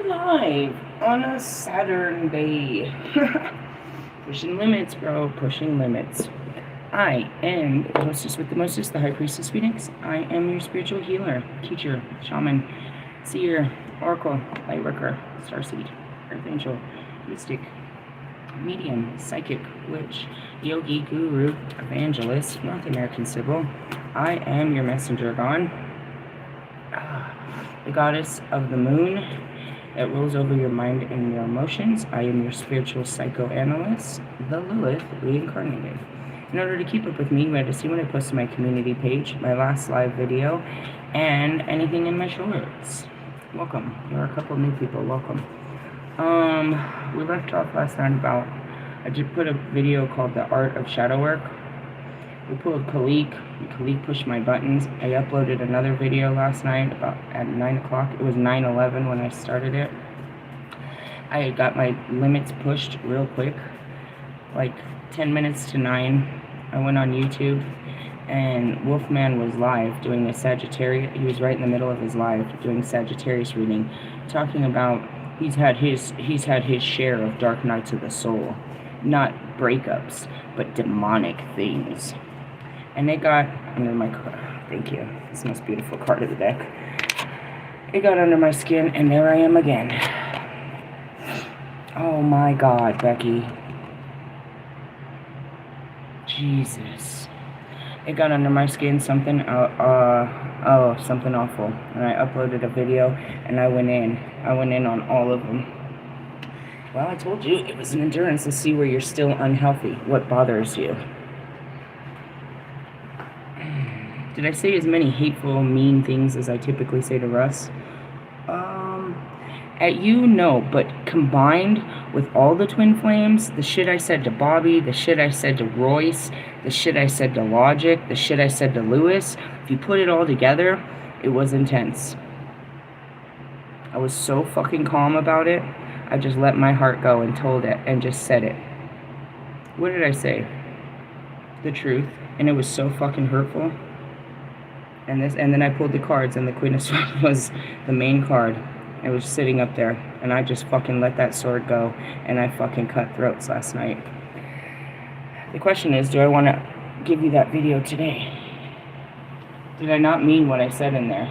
live on a Saturn day. Pushing limits, bro. Pushing limits. I am the hostess with the mostest, the High Priestess Phoenix. I am your spiritual healer, teacher, shaman, seer, oracle, lightworker, starseed, earth angel, mystic, medium, psychic, witch, yogi, guru, evangelist, North American Sybil. I am your messenger, the goddess of the moon that rules over your mind and your emotions. I am your spiritual psychoanalyst, the Lilith reincarnated. In order to keep up with me, you had to see when I post to my community page, my last live video, and anything in my shorts. Welcome. There are a couple new people. Welcome. We left off last night about, I just put a video called The Art of Shadow Work. We pulled Khalik. Khalik pushed my buttons. I uploaded another video last night about at 9 o'clock. It was 9:11 when I started it. I got my limits pushed real quick, like 10 minutes to 9. I went on YouTube, and Wolfman was live doing a Sagittarius. He was right in the middle of his live doing Sagittarius reading, talking about he's had his share of dark nights of the soul, not breakups, but demonic things. And it got under my, thank you, it's the most beautiful card of the deck. It got under my skin, and there I am again. Oh my God, Becky. Jesus. It got under my skin, something something awful. And I uploaded a video, and I went in on all of them. Well, I told you, it was an endurance to see where you're still unhealthy, what bothers you. Did I say as many hateful, mean things as I typically say to Russ? At you, no, but combined with all the twin flames, the shit I said to Bobby, the shit I said to Royce, the shit I said to Logic, the shit I said to Lewis, if you put it all together, it was intense. I was so fucking calm about it. I just let my heart go and told it and just said it. What did I say? The truth. And it was so fucking hurtful. And then I pulled the cards, and the Queen of Swords was the main card. It was sitting up there, and I just fucking let that sword go, and I fucking cut throats last night. The question is, do I want to give you that video today? Did I not mean what I said in there?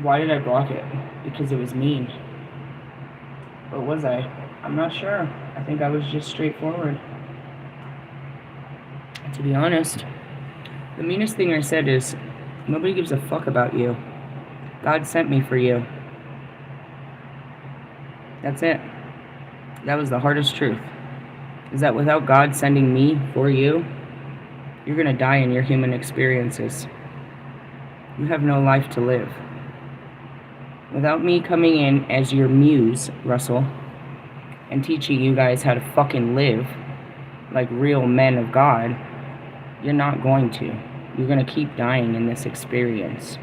Why did I block it? Because it was mean. But was I? I'm not sure. I think I was just straightforward. And to be honest, the meanest thing I said is, nobody gives a fuck about you. God sent me for you. That's it. That was the hardest truth. Is that without God sending me for you, you're going to die in your human experiences. You have no life to live. Without me coming in as your muse, Russell, and teaching you guys how to fucking live like real men of God, you're not going to. You're going to keep dying in this experience.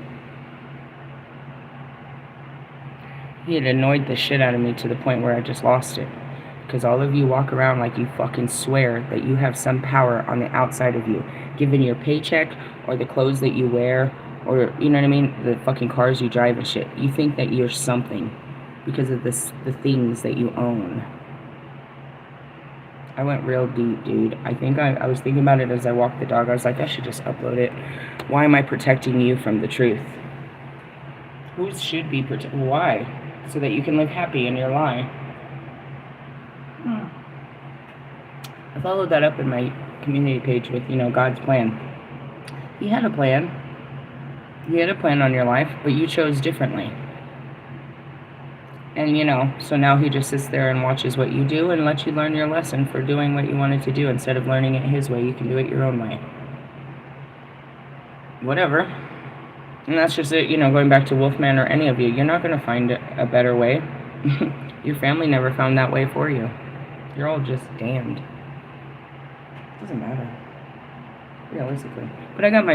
He had annoyed the shit out of me to the point where I just lost it. Because all of you walk around like you fucking swear that you have some power on the outside of you. Given your paycheck, or the clothes that you wear, or, you know what I mean, the fucking cars you drive and shit. You think that you're something because of the things that you own. I went real deep, dude. I think I was thinking about it as I walked the dog. I was like, I should just upload it. Why am I protecting you from the truth? Who should be protected? Why? So that you can live happy in your lie. I followed that up in my community page with, God's plan. He had a plan. He had a plan on your life, but you chose differently. And, so now he just sits there and watches what you do and lets you learn your lesson for doing what you wanted to do. Instead of learning it his way, you can do it your own way. Whatever. And that's just it, going back to Wolfman or any of you. You're not going to find a better way. Your family never found that way for you. You're all just damned. It doesn't matter. Realistically. But I got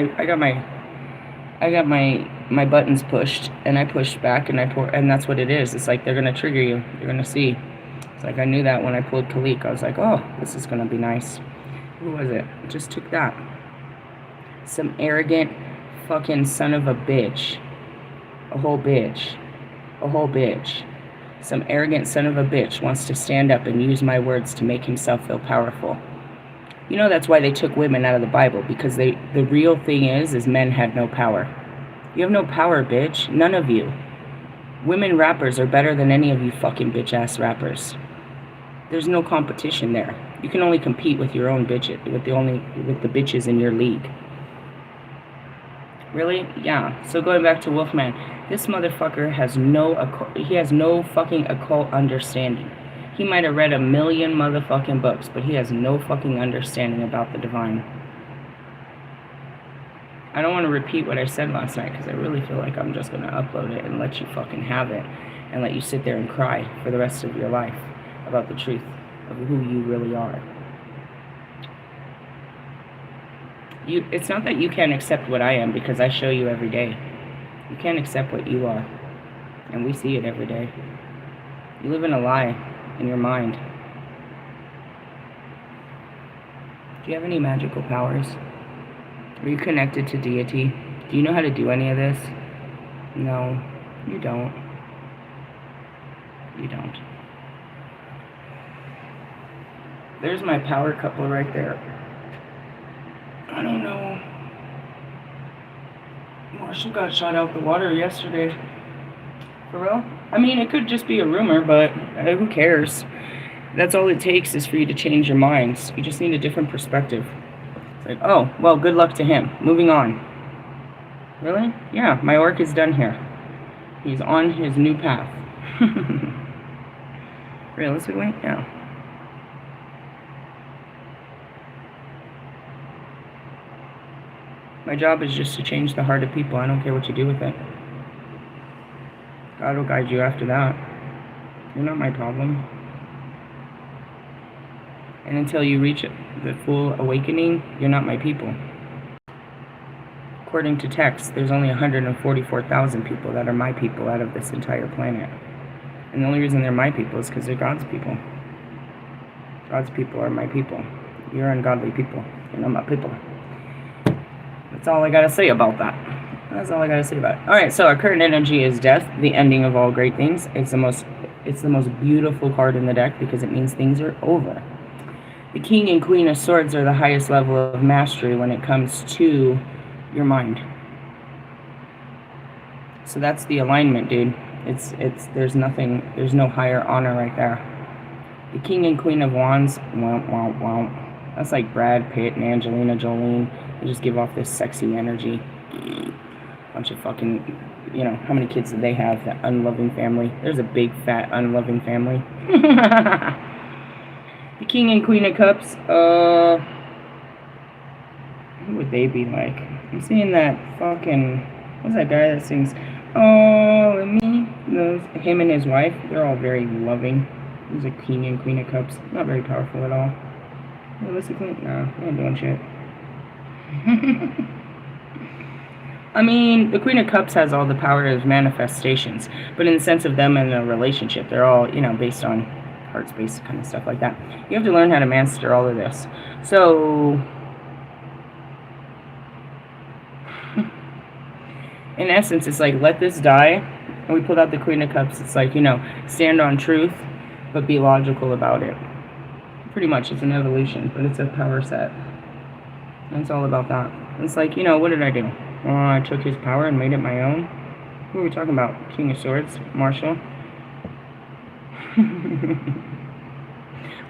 my buttons pushed, and I pushed back, and that's what it is. It's like they're going to trigger you. You're going to see. It's like I knew that when I pulled Khalik. I was like, oh, this is going to be nice. Who was it? I just took that. Some arrogant fucking son of a bitch. A whole bitch. A whole bitch. Some arrogant son of a bitch wants to stand up and use my words to make himself feel powerful. You know that's why they took women out of the Bible, because the real thing is men had no power. You have no power, bitch. None of you. Women rappers are better than any of you fucking bitch-ass rappers. There's no competition there. You can only compete with your own bitches, with the bitches in your league. Really? Yeah. So going back to Wolfman, this motherfucker has no fucking occult understanding. He might have read 1,000,000 motherfucking books, but he has no fucking understanding about the divine. I don't want to repeat what I said last night because I really feel like I'm just going to upload it and let you fucking have it and let you sit there and cry for the rest of your life about the truth of who you really are. It's not that you can't accept what I am, because I show you every day. You can't accept what you are, and we see it every day. You live in a lie in your mind. Do you have any magical powers? Are you connected to deity? Do you know how to do any of this? No, you don't. You don't. There's my power couple right there. I don't know. Marshall got shot out the water yesterday. For real? I mean, it could just be a rumor, but who cares? That's all it takes is for you to change your minds. You just need a different perspective. It's like, oh, well, good luck to him. Moving on. Really? Yeah, my work is done here. He's on his new path. Realistically? Yeah. My job is just to change the heart of people. I don't care what you do with it. God will guide you after that. You're not my problem. And until you reach the full awakening, you're not my people. According to text, there's only 144,000 people that are my people out of this entire planet. And the only reason they're my people is because they're God's people. God's people are my people. You're ungodly people. You're not my people. That's all I gotta say about that. That's all I gotta say about it. Alright, so our current energy is death, the ending of all great things. It's the most beautiful card in the deck because it means things are over. The King and Queen of Swords are the highest level of mastery when it comes to your mind. So that's the alignment, dude. There's no higher honor right there. The King and Queen of Wands, that's like Brad Pitt and Angelina Jolie. They just give off this sexy energy. Bunch of fucking, you know, how many kids do they have? That unloving family. There's a big, fat, unloving family. The King and Queen of Cups, who would they be like? I'm seeing that fucking, what's that guy that sings, oh, me? Him and his wife, they're all very loving. He's a King and Queen of Cups. Not very powerful at all. Realistically, no, they ain't doing shit. I mean, the Queen of Cups has all the power of manifestations, but in the sense of them in a relationship, they're all, you know, based on heart space kind of stuff like that. You have to learn how to master all of this. So, in essence, it's like, let this die. And we pulled out the Queen of Cups. It's like, you know, stand on truth, but be logical about it. Pretty much, it's an evolution, but it's a power set. And it's all about that. It's like, you know, what did I do? I took his power and made it my own. Who are we talking about? King of Swords? Marshall?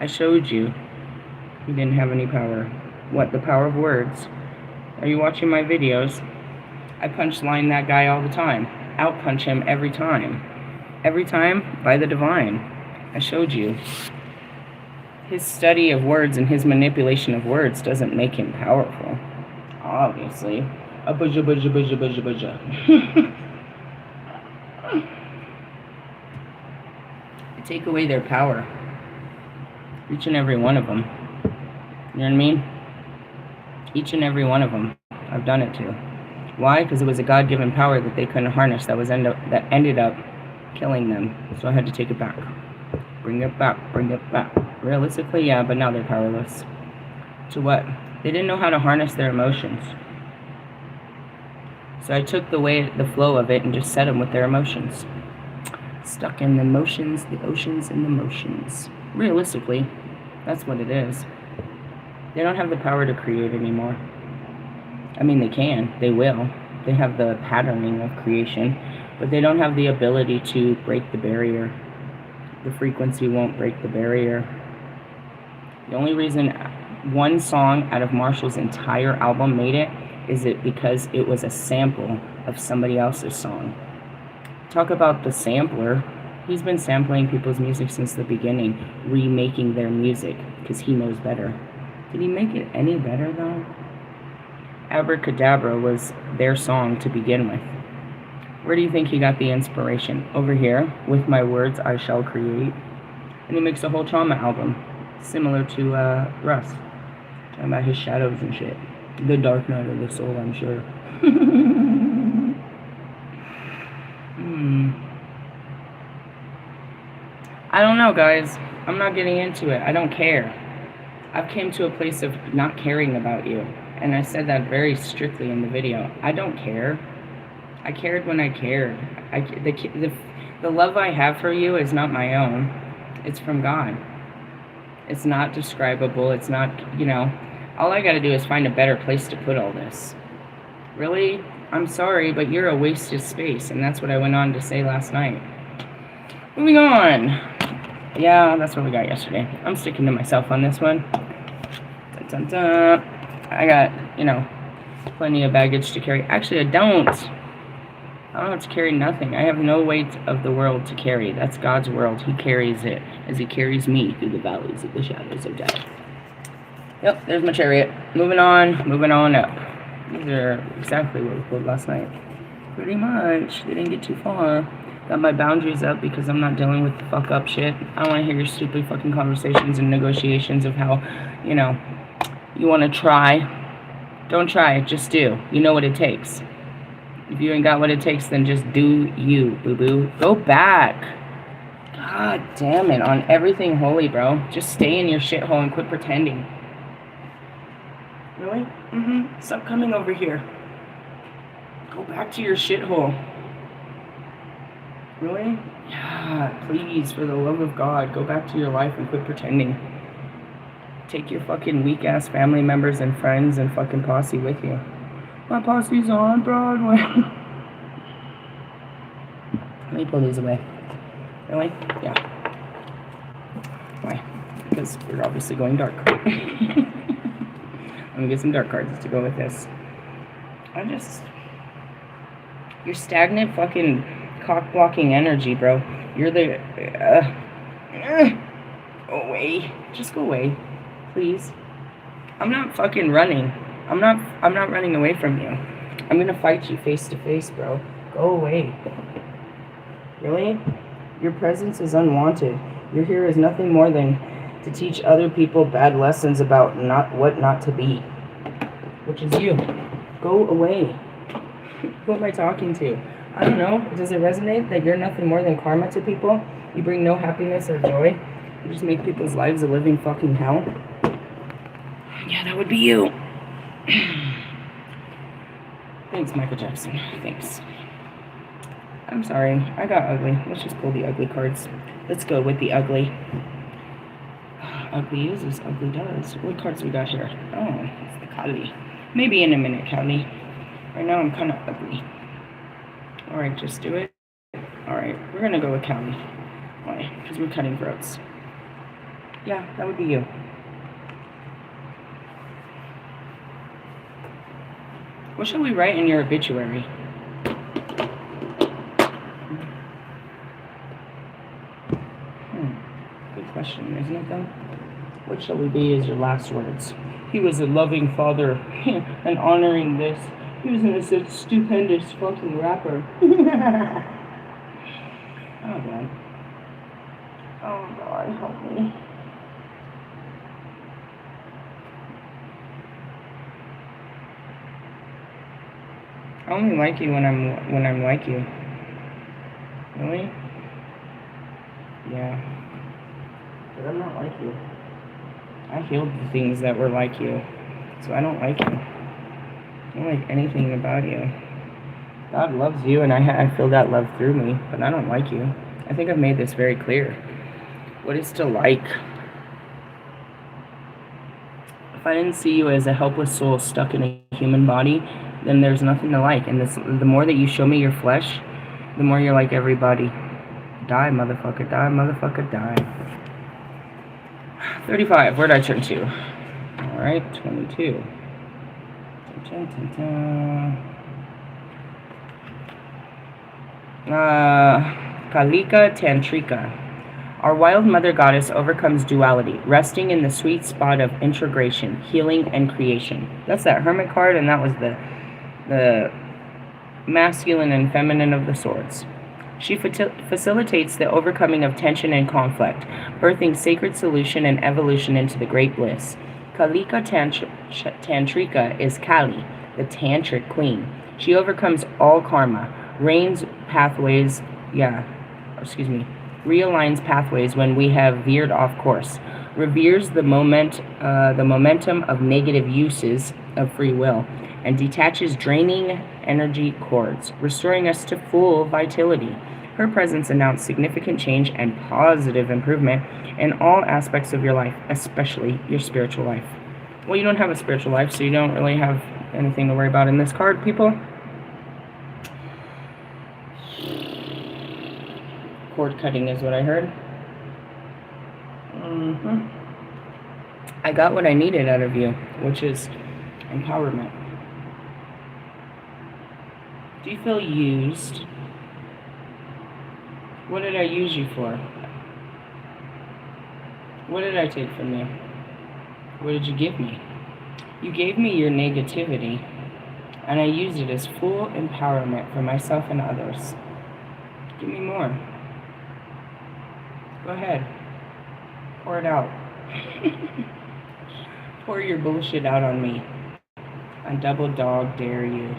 I showed you. He didn't have any power. What? The power of words. Are you watching my videos? I punchline that guy all the time. Outpunch him every time. Every time by the divine. I showed you. His study of words and his manipulation of words doesn't make him powerful. Obviously. A buzza, buzza, buzza, buzza, buzza. Take away their power. Each and every one of them. You know what I mean? Each and every one of them. I've done it too. Why? Because it was a God-given power that they couldn't harness that ended up killing them. So I had to take it back. Bring it back. Bring it back. Realistically, yeah, but now they're powerless. To what? They didn't know how to harness their emotions. So I took the flow of it and just set them with their emotions. Stuck in the motions, the oceans, and the motions. Realistically, that's what it is. They don't have the power to create anymore. I mean, they can. They will. They have the patterning of creation, but they don't have the ability to break the barrier. The frequency won't break the barrier. The only reason one song out of Marshall's entire album made it is it because it was a sample of somebody else's song. Talk about the sampler. He's been sampling people's music since the beginning, remaking their music because he knows better. Did he make it any better though? Abracadabra was their song to begin with. Where do you think he got the inspiration? Over here, with my words I shall create. And he makes a whole trauma album, similar to Russ. Talking about his shadows and shit. The dark night of the soul, I'm sure. I don't know, guys. I'm not getting into it. I don't care. I've came to a place of not caring about you. And I said that very strictly in the video. I don't care. I cared when I cared. The love I have for you is not my own. It's from God. It's not describable. It's not, all I got to do is find a better place to put all this. Really? I'm sorry, but you're a wasted space. And that's what I went on to say last night. Moving on. Yeah, that's what we got yesterday. I'm sticking to myself on this one. Dun, dun, dun. I got, plenty of baggage to carry. Actually, I don't have to carry nothing. I have no weight of the world to carry. That's God's world. He carries it as he carries me through the valleys of the shadows of death. Yep, there's my chariot. Moving on up. These are exactly what we pulled last night. Pretty much. They didn't get too far. Got my boundaries up because I'm not dealing with the fuck up shit. I don't want to hear your stupid fucking conversations and negotiations of how, you want to try. Don't try, just do. You know what it takes. If you ain't got what it takes, then just do you, boo-boo. Go back. God damn it, on everything holy, bro. Just stay in your shithole and quit pretending. Really? Stop coming over here. Go back to your shithole. Really? Yeah, please, for the love of God, go back to your life and quit pretending. Take your fucking weak-ass family members and friends and fucking posse with you. My posse's on Broadway. Let me pull these away. Really? Yeah. Why? Because we're obviously going dark. Let me get some dark cards to go with this. You're stagnant fucking cock-blocking energy, bro. You're the... Go away. Just go away. Please. I'm not fucking running. I'm not running away from you. I'm gonna fight you face to face, bro. Go away. Really? Your presence is unwanted. You're here as nothing more than to teach other people bad lessons about what not to be. Which is you. Go away. Who am I talking to? I don't know. Does it resonate that you're nothing more than karma to people? You bring no happiness or joy. You just make people's lives a living fucking hell. Yeah, that would be you. Thanks, Michael Jackson. Thanks. I'm sorry. I got ugly. Let's just pull the ugly cards. Let's go with the ugly. Ugly is as ugly does. What cards we got here? Oh, it's the Kali. Maybe in a minute, Kali. Right now I'm kind of ugly. Alright, just do it. Alright, we're going to go with Kali. Why? Because we're cutting throats. Yeah, that would be you. What shall we write in your obituary? Good question, isn't it, though? What shall we be as your last words? He was a loving father and honoring this. He was a stupendous fucking rapper. Oh, God. Oh, God, help me. I only like you when I'm like you. Really? Yeah. But I'm not like you. I healed the things that were like you. So I don't like you. I don't like anything about you. God loves you and I feel that love through me, but I don't like you. I think I've made this very clear. What is to like? If I didn't see you as a helpless soul stuck in a human body, then there's nothing to like. And the more that you show me your flesh, the more you're like everybody. Die, motherfucker, die, motherfucker, die. 35, where'd I turn to? Alright, 22. Kalika Tantrika. Our wild mother goddess overcomes duality, resting in the sweet spot of integration, healing, and creation. That's that Hermit card, and that was the masculine and feminine of the swords. She facilitates the overcoming of tension and conflict, birthing sacred solution and evolution into the great bliss. Kalika Tantrika is Kali, the tantric queen. She overcomes all karma, realigns pathways when we have veered off course, reveres the momentum of negative uses of free will, and detaches draining energy cords, restoring us to full vitality. Her presence announced significant change and positive improvement in all aspects of your life, especially your spiritual life. Well, you don't have a spiritual life, so you don't really have anything to worry about in this card, people. Cord cutting is what I heard. I got what I needed out of you, which is empowerment. Do you feel used? What did I use you for? What did I take from you? What did you give me? You gave me your negativity, and I used it as full empowerment for myself and others. Give me more. Go ahead. Pour it out. Pour your bullshit out on me. I double dog dare you.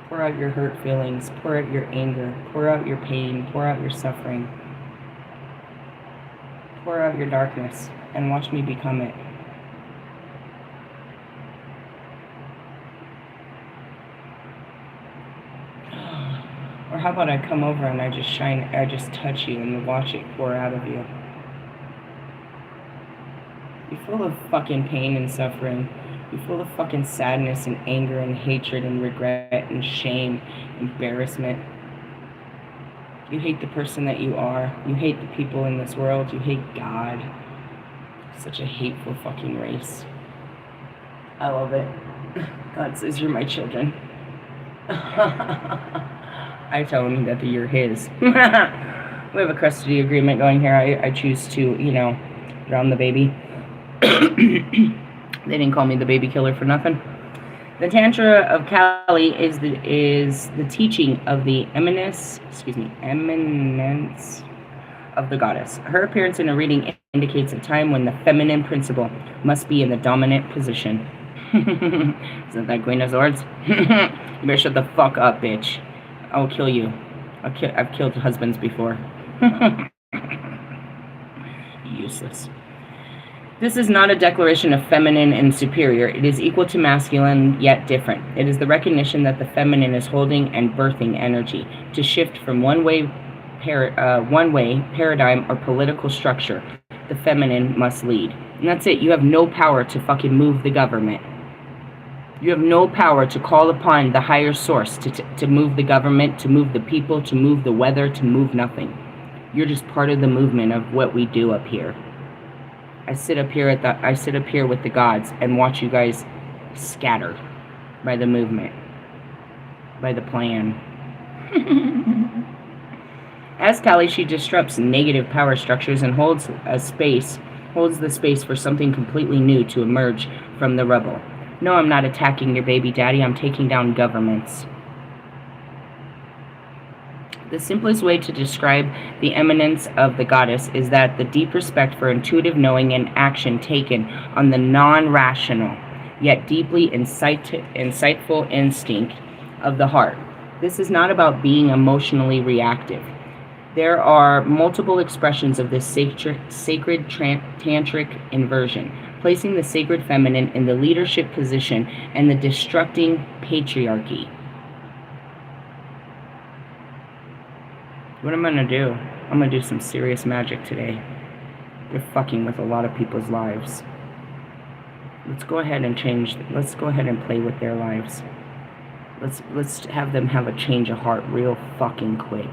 Pour out your hurt feelings. Pour out your anger. Pour out your pain. Pour out your suffering. Pour out your darkness and watch me become it. Or how about I come over and I just touch you and watch it pour out of you. You're full of fucking pain and suffering. You're full of fucking sadness and anger and hatred and regret and shame, embarrassment. You hate the person that you are. You hate the people in this world. You hate God. Such a hateful fucking race. I love it. God says you're my children. I tell him that you're his. We have a custody agreement going here. I choose to, drown the baby. They didn't call me the baby killer for nothing. The Tantra of Kali is the teaching of the eminence of the goddess. Her appearance in a reading indicates a time when the feminine principle must be in the dominant position. Isn't that Queen of Swords? You better shut the fuck up, bitch. I'll kill you. I've killed husbands before. Useless. This is not a declaration of feminine and superior. It is equal to masculine, yet different. It is the recognition that the feminine is holding and birthing energy to shift from one-way paradigm or political structure. The feminine must lead. And that's it. You have no power to fucking move the government. You have no power to call upon the higher source to move the government, to move the people, to move the weather, to move nothing. You're just part of the movement of what we do up here. I sit up here with the gods and watch you guys scatter by the movement, by the plan. As Kali, she disrupts negative power structures and holds the space for something completely new to emerge from the rubble. No, I'm not attacking your baby daddy. I'm taking down governments. The simplest way to describe the eminence of the goddess is that the deep respect for intuitive knowing and action taken on the non-rational, yet deeply insightful instinct of the heart. This is not about being emotionally reactive. There are multiple expressions of this sacred tantric inversion, placing the sacred feminine in the leadership position and the destructing patriarchy. What I'm gonna do, I'm gonna do some serious magic today. They're fucking with a lot of people's lives. Let's go ahead and play with their lives. Let's have them have a change of heart real fucking quick.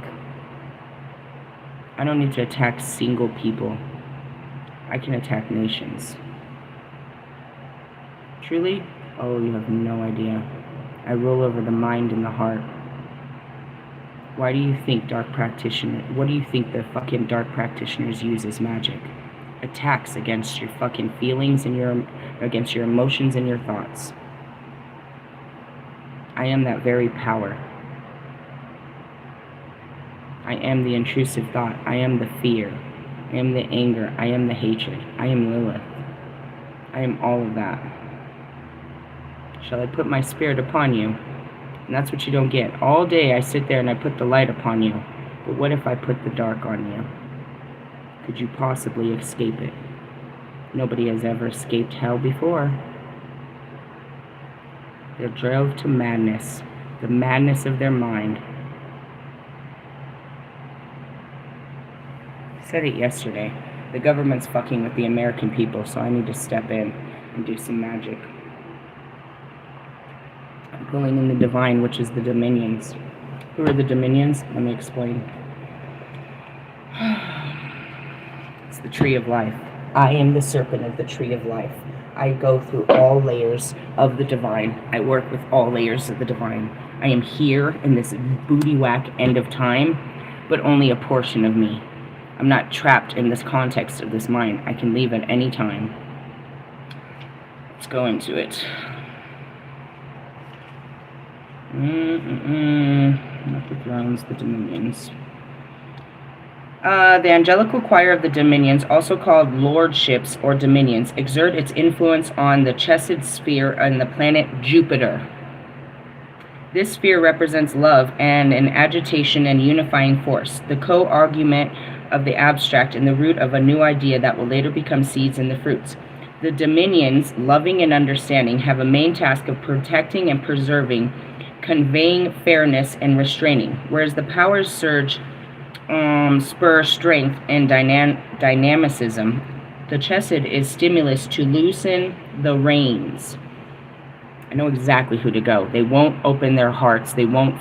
I don't need to attack single people. I can attack nations. Truly? Oh, you have no idea. I rule over the mind and the heart. Why do you think what do you think the fucking dark practitioners use as magic? Attacks against your fucking feelings and against your emotions and your thoughts. I am that very power. I am the intrusive thought. I am the fear. I am the anger. I am the hatred. I am Lilith. I am all of that. Shall I put my spirit upon you? And that's what you don't get. All day I sit there and I put the light upon you. But what if I put the dark on you? Could you possibly escape it? Nobody has ever escaped hell before. They're drove to madness. The madness of their mind. I said it yesterday. The government's fucking with the American people, so I need to step in and do some magic. I'm pulling in the divine, which is the dominions. Who are the dominions? Let me explain. It's the tree of life. I am the serpent of the tree of life. I go through all layers of the divine. I work with all layers of the divine. I am here in this booty whack end of time, but only a portion of me. I'm not trapped in this context of this mind. I can leave at any time. Let's go into it. Not the thrones, the dominions. The angelical choir of the dominions, also called lordships or dominions, exert its influence on the chesed sphere and the planet Jupiter. This sphere represents love and an agitation and unifying force, the co-argument of the abstract and the root of a new idea that will later become seeds in the fruits. The dominions, loving and understanding, have a main task of protecting and preserving, conveying fairness and restraining, whereas the powers spur strength and dynamicism. The chesed is stimulus to loosen the reins. I know exactly who to go. They won't open their hearts. They won't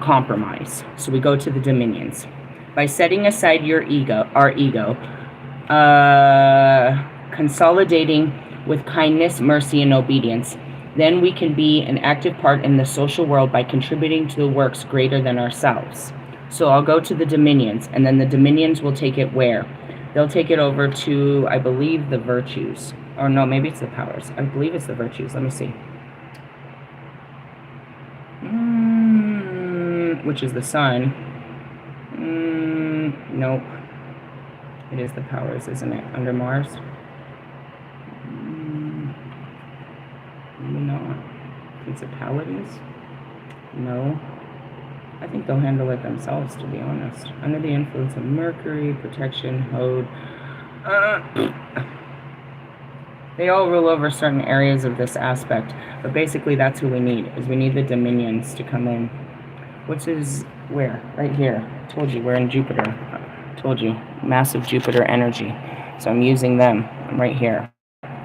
compromise. So we go to the dominions. By setting aside our ego, consolidating with kindness, mercy, and obedience, then we can be an active part in the social world by contributing to the works greater than ourselves. So I'll go to the dominions, and then the dominions will take it where? They'll take it over to, I believe, the virtues. Or no, maybe it's the powers. I believe it's the virtues. Let me see. Which is the sun. Nope. It is the powers, isn't it? Under Mars. Not. Principalities? No. I think they'll handle it themselves, to be honest. Under the influence of Mercury, protection, Hode. They all rule over certain areas of this aspect, but basically that's who we need, is we need the dominions to come in. Which is where? Right here. Told you, we're in Jupiter. Told you, massive Jupiter energy. So I'm using them. I'm right here.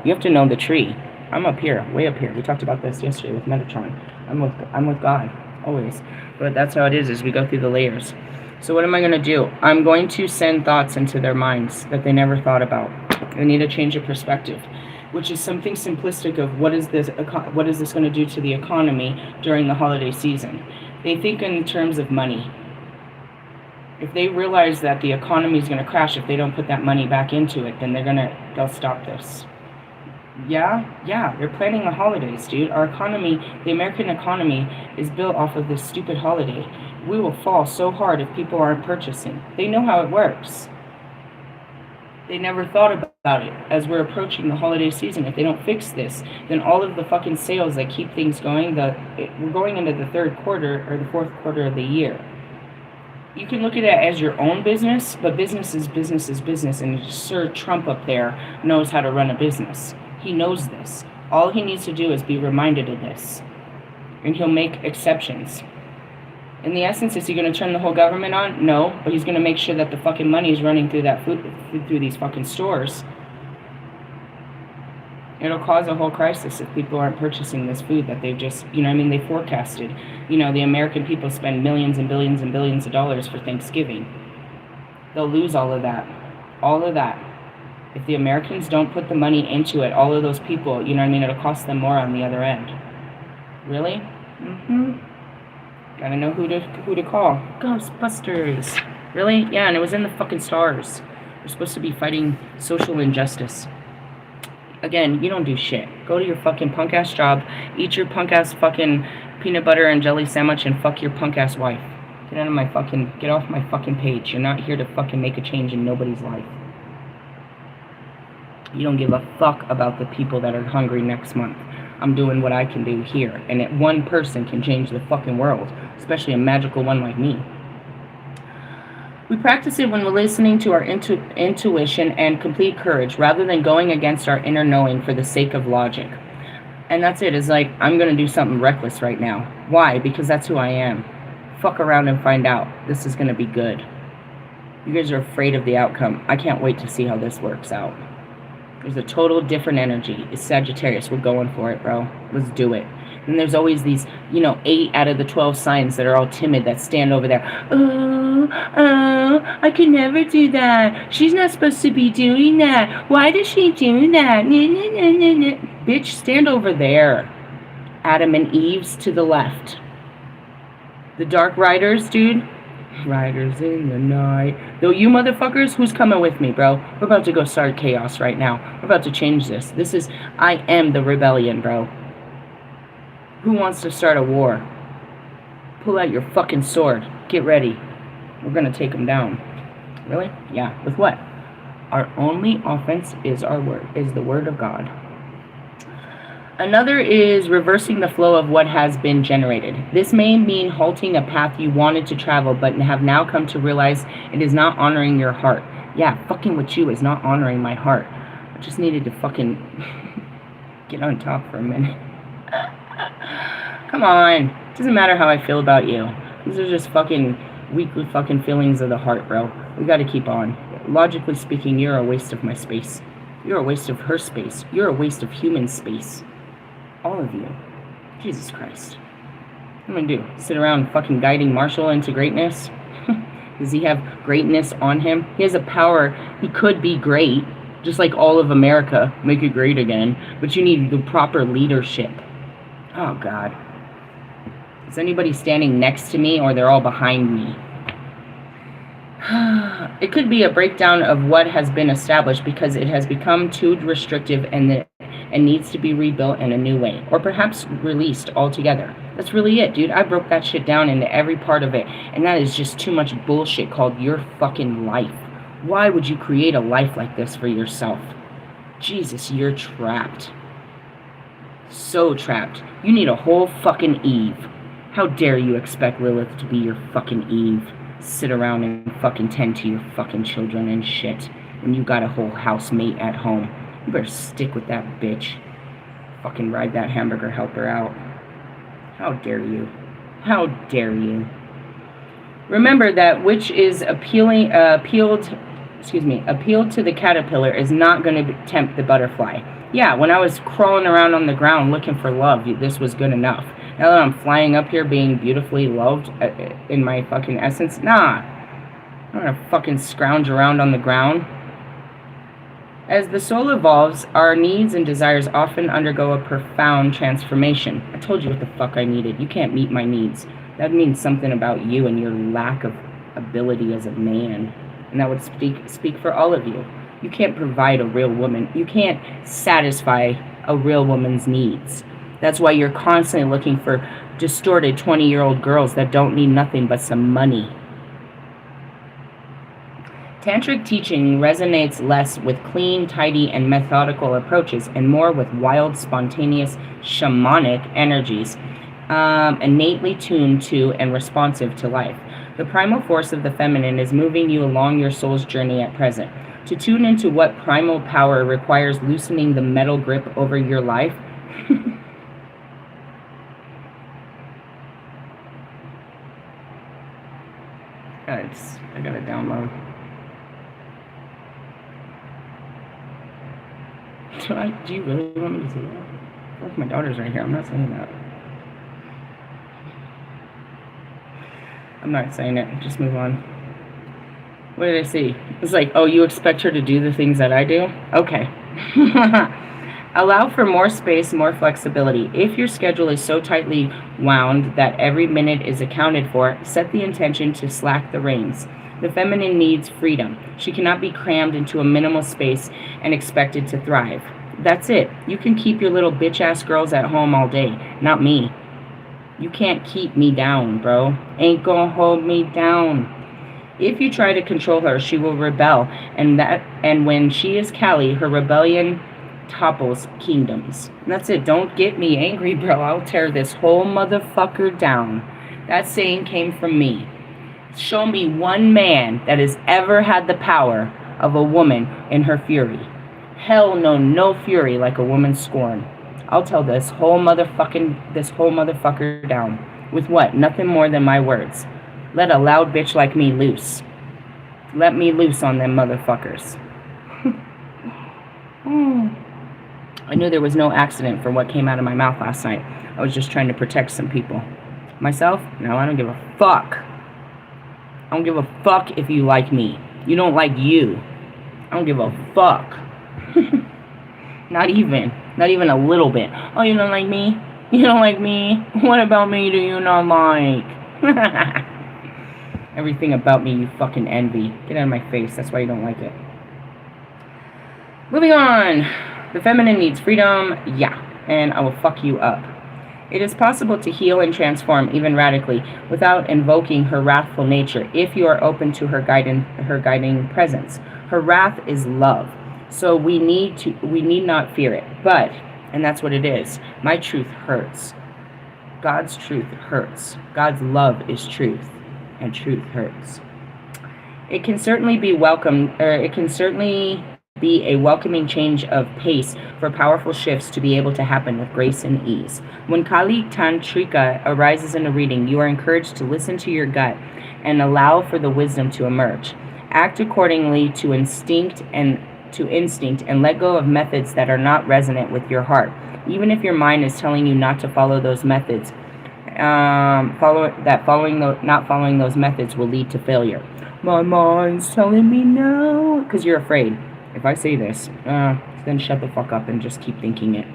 You have to know the tree. I'm up here, way up here. We talked about this yesterday with Metatron. I'm with God, always. But that's how it is we go through the layers. So what am I going to do? I'm going to send thoughts into their minds that they never thought about. They need a change of perspective, which is something simplistic of what is this going to do to the economy during the holiday season. They think in terms of money. If they realize that the economy is going to crash if they don't put that money back into it, then they'll stop this. Yeah, they're planning the holidays, dude. Our economy, the American economy, is built off of this stupid holiday. We will fall so hard if people aren't purchasing. They know how it works. They never thought about it as we're approaching the holiday season. If they don't fix this, then all of the fucking sales that keep things going, we're going into the third quarter or the fourth quarter of the year. You can look at it as your own business, but business is business is business, and Sir Trump up there knows how to run a business. He knows this. All he needs to do is be reminded of this. And he'll make exceptions. In the essence, is he going to turn the whole government on? No, but he's going to make sure that the fucking money is running through that food, through these fucking stores. It'll cause a whole crisis if people aren't purchasing this food that they've just, you know what I mean, they forecasted. You know, the American people spend millions and billions and billions of dollars for Thanksgiving. They'll lose all of that. All of that. If the Americans don't put the money into it, all of those people, you know what I mean, it'll cost them more on the other end. Really? Mm-hmm. Gotta know who to call. Ghostbusters. Really? Yeah, and it was in the fucking stars. We're supposed to be fighting social injustice. Again, you don't do shit. Go to your fucking punk ass job, eat your punk ass fucking peanut butter and jelly sandwich, and fuck your punk ass wife. Get off my fucking page. You're not here to fucking make a change in nobody's life. You don't give a fuck about the people that are hungry next month. I'm doing what I can do here, and that one person can change the fucking world, especially a magical one like me. We practice it when we're listening to our intuition and complete courage, rather than going against our inner knowing for the sake of logic. And that's it. It's like, I'm going to do something reckless right now. Why? Because that's who I am. Fuck around and find out. This is going to be good. You guys are afraid of the outcome. I can't wait to see how this works out. There's a total different energy. It's Sagittarius. We're going for it, bro. Let's do it. And there's always these, 8 out of the 12 signs that are all timid that stand over there. Oh, I could never do that. She's not supposed to be doing that. Why does she do that? Bitch, stand over there. Adam and Eve's to the left. The Dark Riders, dude. Riders in the night. Though you motherfuckers, who's coming with me, bro? We're about to go start chaos right now. We're about to change this. I am the rebellion, bro. Who wants to start a war? Pull out your fucking sword. Get ready. We're gonna take them down. Really? Yeah. With what? Our only offense is the word of God. Another is reversing the flow of what has been generated. This may mean halting a path you wanted to travel, but have now come to realize it is not honoring your heart. Yeah, fucking with you is not honoring my heart. I just needed to fucking get on top for a minute. Come on. It doesn't matter how I feel about you. These are just fucking weekly fucking feelings of the heart, bro. We gotta keep on. Logically speaking, you're a waste of my space. You're a waste of her space. You're a waste of human space. All of you. Jesus Christ. What am I gonna do? Sit around fucking guiding Marshall into greatness? Does he have greatness on him? He has a power. He could be great, just like all of America. Make it great again. But you need the proper leadership. Oh, God. Is anybody standing next to me, or they're all behind me? It could be a breakdown of what has been established because it has become too restrictive and needs to be rebuilt in a new way, or perhaps released altogether. That's really it, dude. I broke that shit down into every part of it, and that is just too much bullshit called your fucking life. Why would you create a life like this for yourself? Jesus, you're trapped. So trapped. You need a whole fucking Eve. How dare you expect Lilith to be your fucking Eve? Sit around and fucking tend to your fucking children and shit when you got a whole housemate at home. You better stick with that bitch. Fucking ride that hamburger helper out. How dare you? How dare you? Remember that which is appealed to the caterpillar is not going to tempt the butterfly. Yeah, when I was crawling around on the ground looking for love, this was good enough. Now that I'm flying up here being beautifully loved in my fucking essence, nah. I'm gonna fucking scrounge around on the ground. As the soul evolves, our needs and desires often undergo a profound transformation. I told you what the fuck I needed. You can't meet my needs. That means something about you and your lack of ability as a man. And that would speak for all of you. You can't provide a real woman. You can't satisfy a real woman's needs. That's why you're constantly looking for distorted 20-year-old girls that don't need nothing but some money. Tantric teaching resonates less with clean, tidy, and methodical approaches and more with wild, spontaneous, shamanic energies, innately tuned to and responsive to life. The primal force of the feminine is moving you along your soul's journey at present. To tune into what primal power requires loosening the metal grip over your life, I gotta download. Do you really want me to say that? Look, my daughter's right here. I'm not saying that. I'm not saying it. Just move on. What did I see? It's like, oh, you expect her to do the things that I do? Okay. Allow for more space, more flexibility. If your schedule is so tightly wound that every minute is accounted for, set the intention to slack the reins. The feminine needs freedom. She cannot be crammed into a minimal space and expected to thrive. That's it. You can keep your little bitch-ass girls at home all day. Not me. You can't keep me down, bro. Ain't gonna hold me down. If you try to control her, she will rebel, and when she is Callie, her rebellion topples kingdoms. And that's it. Don't get me angry, bro. I'll tear this whole motherfucker down. That saying came from me. Show me one man that has ever had the power of a woman in her fury. Hell no fury like a woman's scorn. I'll tell this whole motherfucker down. With what? Nothing more than my words. Let a loud bitch like me loose. Let me loose on them motherfuckers. I knew there was no accident for what came out of my mouth last night. I was just trying to protect some people. Myself? No, I don't give a fuck. I don't give a fuck if you like me. You don't like you. I don't give a fuck. Not even a little bit. Oh, you don't like me? You don't like me? What about me do you not like? Everything about me you fucking envy. Get out of my face. That's why you don't like it. Moving on. The feminine needs freedom. Yeah. And I will fuck you up. It is possible to heal and transform, even radically, without invoking her wrathful nature, if you are open to her guiding presence. Her wrath is love. So we need not fear it. But, and that's what it is, my truth hurts. God's truth hurts. God's love is truth, and truth hurts. It can certainly be a welcoming change of pace for powerful shifts to be able to happen with grace and ease. When Kali Tantrika arises in a reading, you are encouraged to listen to your gut and allow for the wisdom to emerge. Act accordingly to instinct and let go of methods that are not resonant with your heart. Even if your mind is telling you not to follow those methods, not following those methods will lead to failure. My mind's telling me no, because you're afraid. If I say this, then shut the fuck up and just keep thinking it.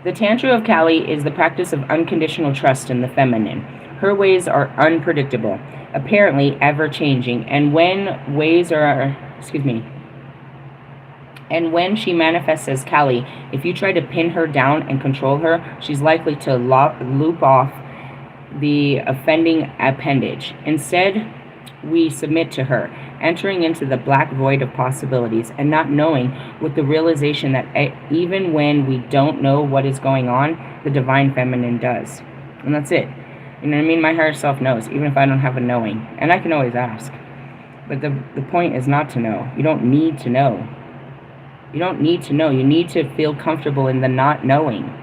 The Tantra of Kali is the practice of unconditional trust in the feminine. Her ways are unpredictable, apparently ever-changing, and when she manifests as Kali, if you try to pin her down and control her, she's likely to loop off the offending appendage. Instead, we submit to her, entering into the black void of possibilities and not knowing, with the realization that even when we don't know what is going on, the divine feminine does. And that's it. You know what I mean? My higher self knows, even if I don't have a knowing. And I can always ask. But the point is not to know. You don't need to know. You don't need to know. You need to feel comfortable in the not knowing.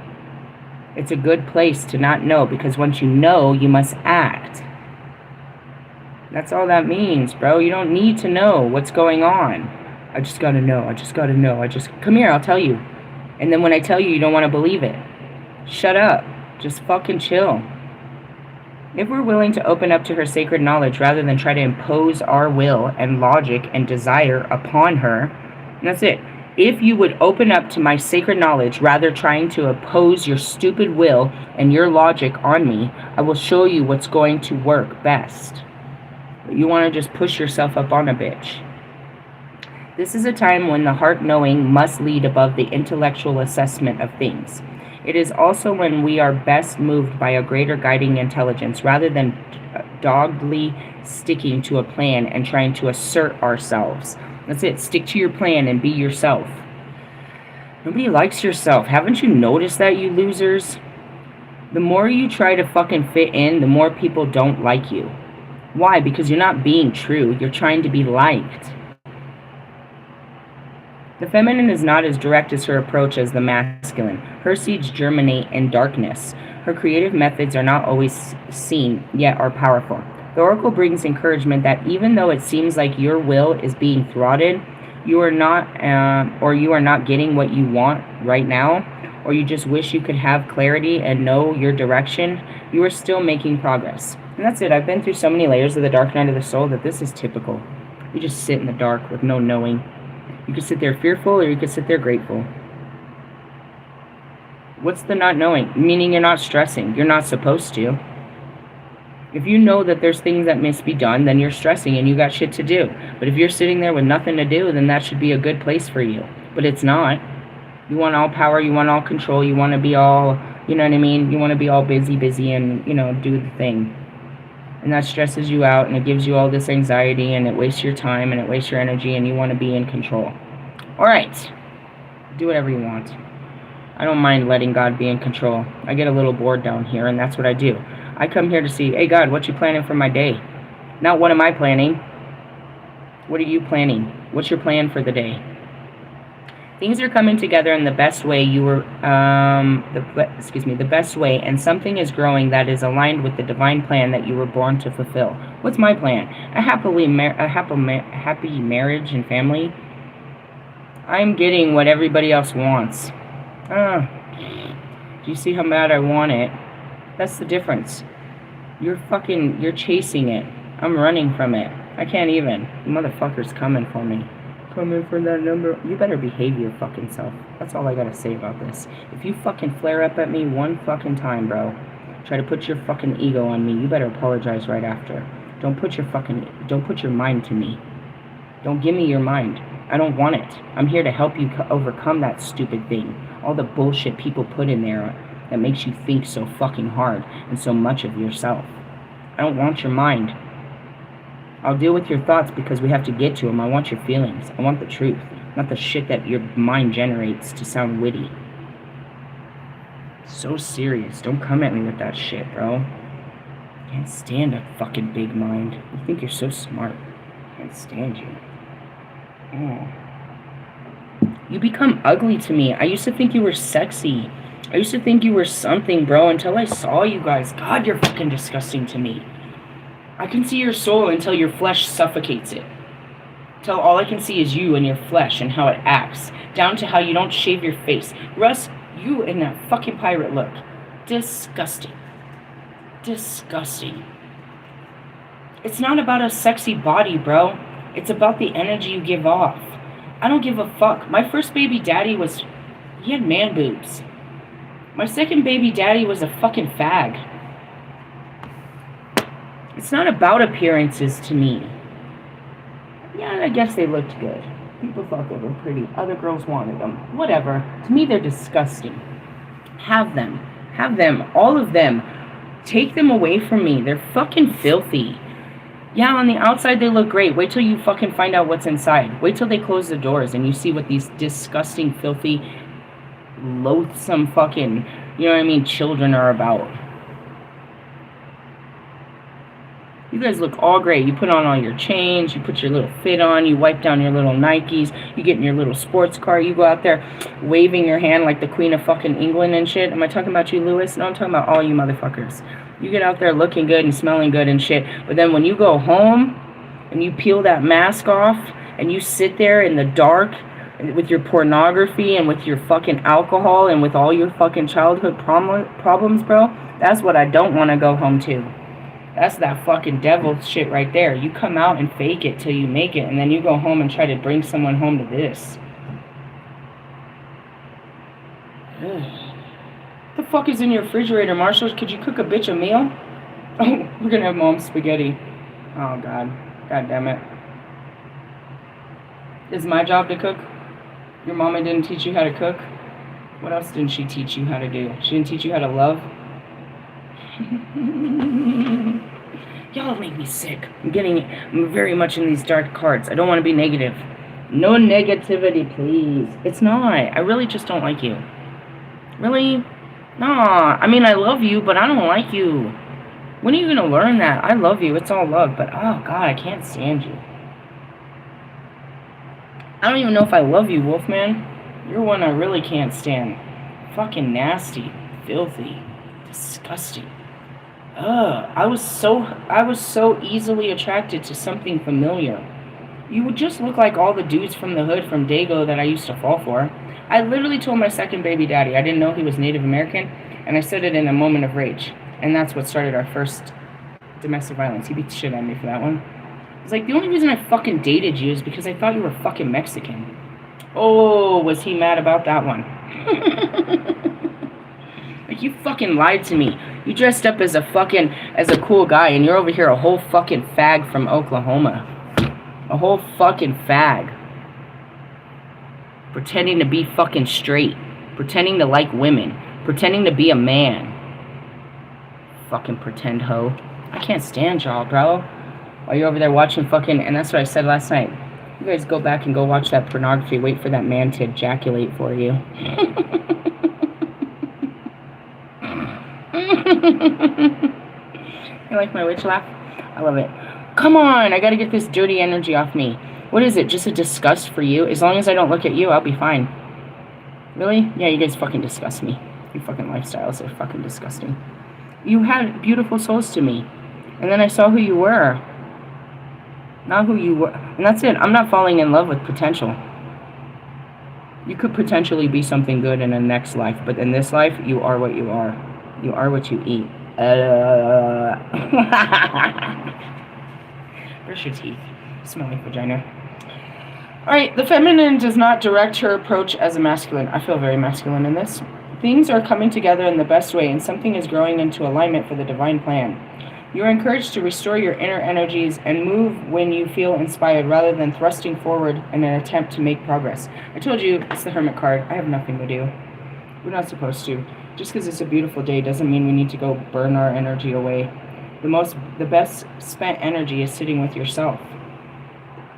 It's a good place to not know, because once you know, you must act. That's all that means, bro. You don't need to know what's going on. I just gotta know. Come here, I'll tell you. And then when I tell you, you don't want to believe it. Shut up. Just fucking chill. If we're willing to open up to her sacred knowledge rather than try to impose our will and logic and desire upon her, that's it. If you would open up to my sacred knowledge rather trying to oppose your stupid will and your logic on me, I will show you what's going to work best. You want to just push yourself up on a bitch. This is a time when the heart knowing must lead above the intellectual assessment of things. It is also when we are best moved by a greater guiding intelligence rather than doggedly sticking to a plan and trying to assert ourselves. That's it. Stick to your plan and be yourself. Nobody likes yourself. Haven't you noticed that, you losers? The more you try to fucking fit in, the more people don't like you. Why? Because you're not being true. You're trying to be liked. The feminine is not as direct as her approach as the masculine. Her seeds germinate in darkness. Her creative methods are not always seen, yet are powerful. The oracle brings encouragement that even though it seems like your will is being thwarted, you are not, or you are not getting what you want right now, or you just wish you could have clarity and know your direction, you are still making progress. And that's it. I've been through so many layers of the dark night of the soul that this is typical. You just sit in the dark with no knowing. You could sit there fearful, or you could sit there grateful. What's the not knowing? Meaning you're not stressing. You're not supposed to. If you know that there's things that must be done, then you're stressing and you got shit to do. But if you're sitting there with nothing to do, then that should be a good place for you. But it's not. You want all power, you want all control, you want to be all, you know what I mean? You want to be all busy and, do the thing. And that stresses you out, and it gives you all this anxiety, and it wastes your time, and it wastes your energy, and you want to be in control. Alright. Do whatever you want. I don't mind letting God be in control. I get a little bored down here, and that's what I do. I come here to see, hey God, what you planning for my day? Not what am I planning. What are you planning? What's your plan for the day? Things are coming together in the best way the best way, and something is growing that is aligned with the divine plan that you were born to fulfill. What's my plan? A happy marriage and family. I'm getting what everybody else wants. Do you see how bad I want it? That's the difference. You're chasing it. I'm running from it. I can't even. The motherfucker's coming for me. Coming for that number. You better behave your fucking self. That's all I gotta say about this. If you fucking flare up at me one fucking time, bro, try to put your fucking ego on me, you better apologize right after. Don't put your mind to me. Don't give me your mind. I don't want it. I'm here to help you overcome that stupid thing. All the bullshit people put in there that makes you think so fucking hard and so much of yourself. I don't want your mind. I'll deal with your thoughts because we have to get to them. I want your feelings. I want the truth, not the shit that your mind generates to sound witty. So serious. Don't come at me with that shit, bro. Can't stand a fucking big mind. You think you're so smart. Can't stand you. Oh. You become ugly to me. I used to think you were sexy. I used to think you were something, bro, until I saw you guys. God, you're fucking disgusting to me. I can see your soul until your flesh suffocates it. Till all I can see is you and your flesh and how it acts. Down to how you don't shave your face. Russ, you and that fucking pirate look. Disgusting. Disgusting. It's not about a sexy body, bro. It's about the energy you give off. I don't give a fuck. My first baby daddy he had man boobs. My second baby daddy was a fucking fag. It's not about appearances to me. Yeah, I guess they looked good. People thought they were pretty. Other girls wanted them. Whatever. To me, they're disgusting. Have them. Have them. All of them. Take them away from me. They're fucking filthy. Yeah, on the outside they look great. Wait till you fucking find out what's inside. Wait till they close the doors and you see what these disgusting, filthy, loathsome fucking, children are about. You guys look all great. You put on all your chains, you put your little fit on, you wipe down your little Nikes, you get in your little sports car, you go out there waving your hand like the Queen of fucking England and shit. Am I talking about you, Lewis? No, I'm talking about all you motherfuckers. You get out there looking good and smelling good and shit, but then when you go home and you peel that mask off and you sit there in the dark with your pornography and with your fucking alcohol and with all your fucking childhood problems, bro, that's what I don't want to go home to. That's that fucking devil shit right there. You come out and fake it till you make it, and then you go home and try to bring someone home to this. Ugh. What the fuck is in your refrigerator, Marshall? Could you cook a bitch a meal? Oh, we're gonna have mom's spaghetti. Oh, God. God damn it. It's my job to cook? Your mama didn't teach you how to cook? What else didn't she teach you how to do? She didn't teach you how to love? Y'all make me sick. I'm very much in these dark cards. I don't want to be negative. No negativity, please. It's not. I really just don't like you. Really? Nah. I mean, I love you, but I don't like you. When are you going to learn that? I love you. It's all love. But, oh, God, I can't stand you. I don't even know if I love you, Wolfman. You're one I really can't stand. Fucking nasty. Filthy. Disgusting. I was so easily attracted to something familiar. You would just look like all the dudes from the hood from Dago that I used to fall for. I literally told my second baby daddy I didn't know he was Native American, and I said it in a moment of rage. And that's what started our first domestic violence. He beat the shit out of me for that one. It's like, the only reason I fucking dated you is because I thought you were fucking Mexican. Oh, was he mad about that one? Like, you fucking lied to me. You dressed up as a cool guy, and you're over here a whole fucking fag from Oklahoma. A whole fucking fag. Pretending to be fucking straight. Pretending to like women. Pretending to be a man. Fucking pretend hoe. I can't stand y'all, bro. While you're over there watching fucking... And that's what I said last night. You guys go back and go watch that pornography. Wait for that man to ejaculate for you. You like my witch laugh? I love it. Come on, I gotta get this dirty energy off me. What is it, just a disgust for you? As long as I don't look at you, I'll be fine. Really? Yeah, you guys fucking disgust me. Your fucking lifestyles are fucking disgusting. You had beautiful souls to me. And then I saw who you were. Not who you were. And that's it. I'm not falling in love with potential. You could potentially be something good in the next life. But in this life, you are what you are. You are what you eat. Brush your teeth. Smelly vagina. Alright, the feminine does not direct her approach as a masculine. I feel very masculine in this. Things are coming together in the best way, and something is growing into alignment for the divine plan. You are encouraged to restore your inner energies and move when you feel inspired rather than thrusting forward in an attempt to make progress. I told you, it's the Hermit card. I have nothing to do. We're not supposed to. Just because it's a beautiful day doesn't mean we need to go burn our energy away. The best spent energy is sitting with yourself.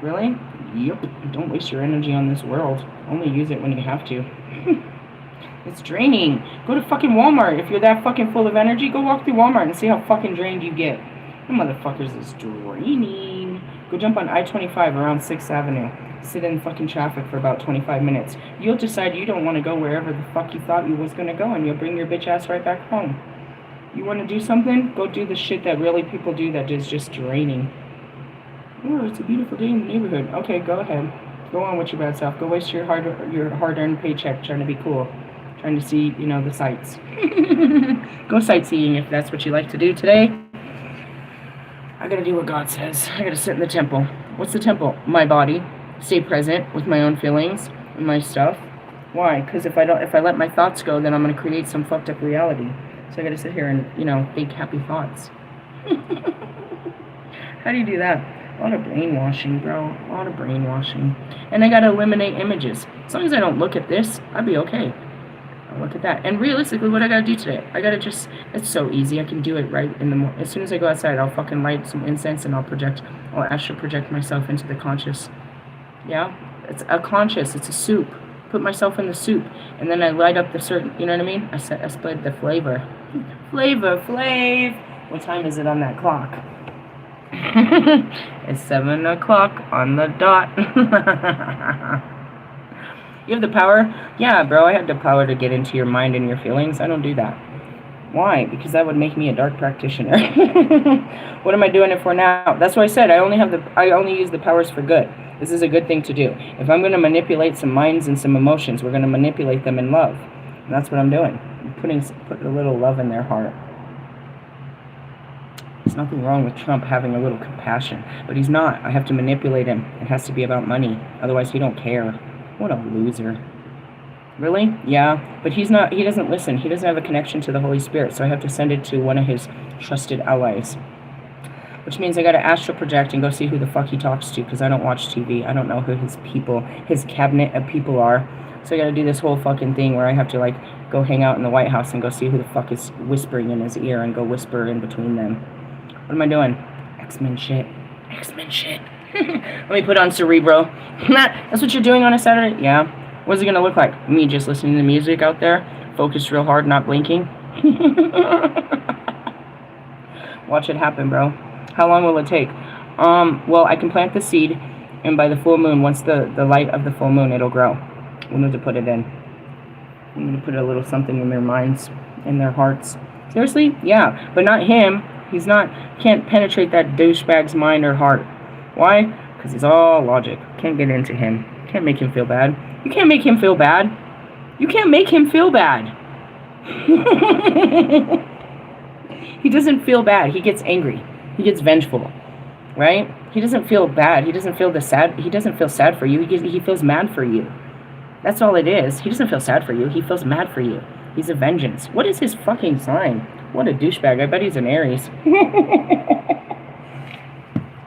Really? Yep. Don't waste your energy on this world. Only use it when you have to. It's draining. Go to fucking Walmart. If you're that fucking full of energy, go walk through Walmart and see how fucking drained you get. The motherfuckers is draining. Go jump on I-25 around 6th Avenue. Sit in fucking traffic for about 25 minutes. You'll decide you don't want to go wherever the fuck you thought you was going to go, and you'll bring your bitch ass right back home. You want to do something? Go do the shit that really people do that is just draining. Oh, it's a beautiful day in the neighborhood. Okay, go ahead. Go on with your bad self. Go waste your hard-earned paycheck trying to be cool. Trying to see, the sights. Go sightseeing if that's what you like to do today. I gotta do what God says. I gotta sit in the temple. What's the temple? My body. Stay present with my own feelings and my stuff. Why? Because if I let my thoughts go, then I'm gonna create some fucked up reality. So I gotta sit here and, think happy thoughts. How do you do that? A lot of brainwashing, bro. A lot of brainwashing. And I gotta eliminate images. As long as I don't look at this, I'll be okay. I'll look at that. And realistically, what I gotta do today? I gotta just... It's so easy. I can do it right in the morning. As soon as I go outside, I'll fucking light some incense and I'll astral project myself into the conscious. Yeah? It's a conscious. It's a soup. Put myself in the soup. And then I light up the certain... You know what I mean? I split the flavor. Flav. What time is it on that clock? It's 7 o'clock on the dot. You have the power? Yeah, bro, I have the power to get into your mind and your feelings. I don't do that. Why? Because that would make me a dark practitioner. What am I doing it for now? That's why I said I only use the powers for good. This is a good thing to do. If I'm going to manipulate some minds and some emotions, we're going to manipulate them in love. And that's what I'm doing. I'm putting a little love in their heart. There's nothing wrong with Trump having a little compassion, but he's not. I have to manipulate him. It has to be about money. Otherwise, he don't care. What a loser. Really? Yeah, but he doesn't listen. He doesn't have a connection to the Holy Spirit, so I have to send it to one of his trusted allies. Which means I gotta astral project and go see who the fuck he talks to, because I don't watch TV. I don't know who his cabinet of people are. So I gotta do this whole fucking thing where I have to, go hang out in the White House and go see who the fuck is whispering in his ear and go whisper in between them. What am I doing? X-Men shit. X-Men shit. Let me put on Cerebro. That's what you're doing on a Saturday? Yeah. What's it going to look like? Me just listening to music out there? Focused real hard, not blinking? Watch it happen, bro. How long will it take? Well, I can plant the seed, and by the full moon, once the light of the full moon, it'll grow. We need to put it in. We need to put a little something in their minds, in their hearts. Seriously? Yeah, but not him. He's not, can't penetrate that douchebag's mind or heart. Why? Because he's all logic. Can't get into him. Can't make him feel bad. You can't make him feel bad. You can't make him feel bad. He doesn't feel bad. He gets angry. He gets vengeful. Right? He doesn't feel bad. He doesn't feel the sad. He doesn't feel sad for you. He feels mad for you. That's all it is. He doesn't feel sad for you. He feels mad for you. He's a vengeance. What is his fucking sign? What a douchebag. I bet he's an Aries.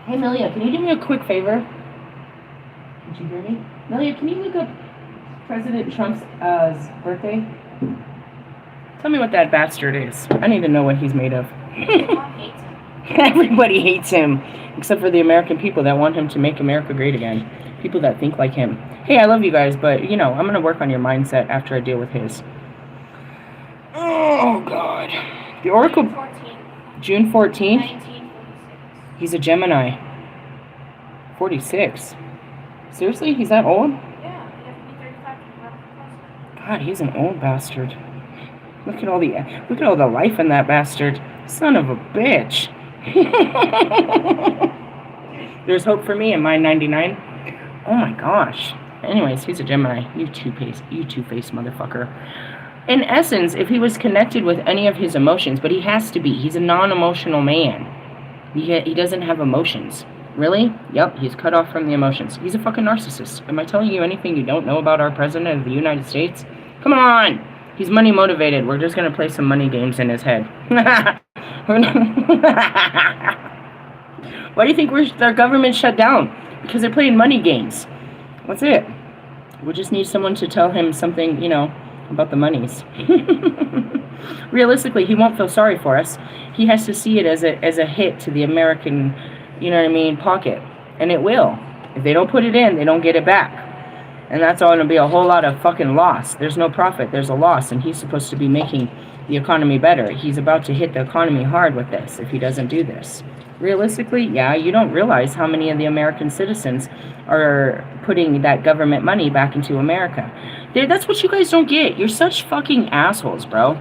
Hey, Melia, can you do me a quick favor? Did you hear me? Melia, can you look up President Trump's birthday? Tell me what that bastard is. I need to know what he's made of. Everybody hates him, except for the American people that want him to make America great again. People that think like him. Hey, I love you guys, but, you know, I'm going to work on your mindset after I deal with his. Oh, God. The Oracle... June 14th? He's a Gemini. 46. Seriously? He's that old? Yeah, he has to be 35 to run for president. God, he's an old bastard. Look at all the life in that bastard. Son of a bitch. There's hope for me in my 99. Oh my gosh. Anyways, he's a Gemini. You two-faced motherfucker. In essence, if he was connected with any of his emotions, but he has to be. He's a non-emotional man. He doesn't have emotions. Really? Yep, he's cut off from the emotions. He's a fucking narcissist. Am I telling you anything you don't know about our president of the United States? Come on! He's money motivated. We're just going to play some money games in his head. Why do you think our government shut down? Because they're playing money games. What's it? We just need someone to tell him something, you know, about the monies. Realistically, he won't feel sorry for us. He has to see it as a hit to the American, you know what I mean, pocket. And it will. If they don't put it in, they don't get it back. And that's all going to be a whole lot of fucking loss. There's no profit. There's a loss. And he's supposed to be making the economy better. He's about to hit the economy hard with this if he doesn't do this. Realistically, yeah, you don't realize how many of the American citizens are putting that government money back into America. That's what you guys don't get. You're such fucking assholes, bro.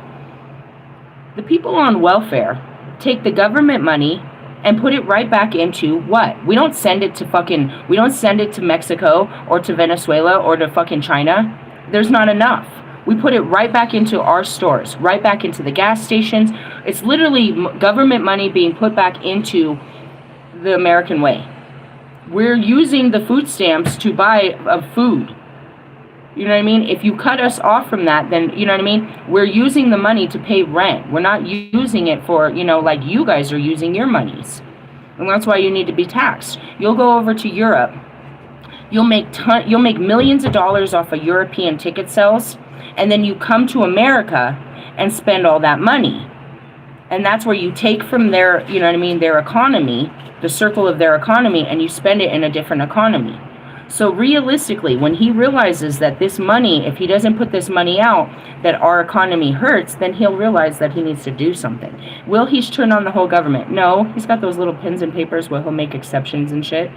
The people on welfare take the government money and put it right back into what? We don't send it to Mexico or to Venezuela or to fucking China. There's not enough. We put it right back into our stores, right back into the gas stations. It's literally government money being put back into the American way. We're using the food stamps to buy food. You know what I mean? If you cut us off from that, then, you know what I mean? We're using the money to pay rent. We're not using it for, you know, like you guys are using your monies. And that's why you need to be taxed. You'll go over to Europe. You'll make millions of dollars off of European ticket sales. And then you come to America and spend all that money. And that's where you take from their, you know what I mean, their economy, the circle of their economy, and you spend it in a different economy. So realistically, when he realizes that this money, if he doesn't put this money out, that our economy hurts, then he'll realize that he needs to do something. Will he turn on the whole government? No, he's got those little pens and papers where he'll make exceptions and shit.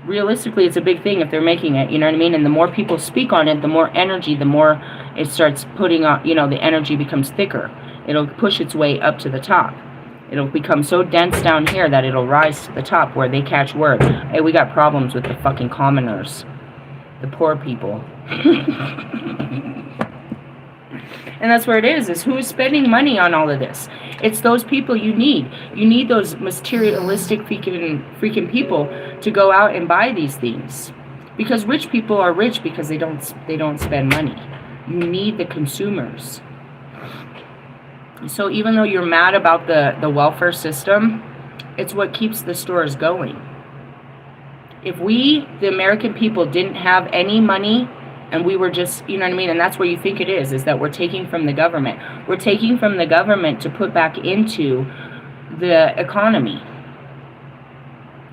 Realistically, it's a big thing if they're making it, you know what I mean? And the more people speak on it, the more energy, the more it starts putting on, you know, the energy becomes thicker. It'll push its way up to the top. It'll become so dense down here that it'll rise to the top where they catch word. Hey, we got problems with the fucking commoners. The poor people. And that's where it is who's spending money on all of this. It's those people you need. You need those materialistic freaking people to go out and buy these things. Because rich people are rich because they don't spend money. You need the consumers. So even though you're mad about the welfare system, it's what keeps the stores going. If we, the American people, didn't have any money and we were just, you know what I mean, and that's where you think it is that we're taking from the government. We're taking from the government to put back into the economy.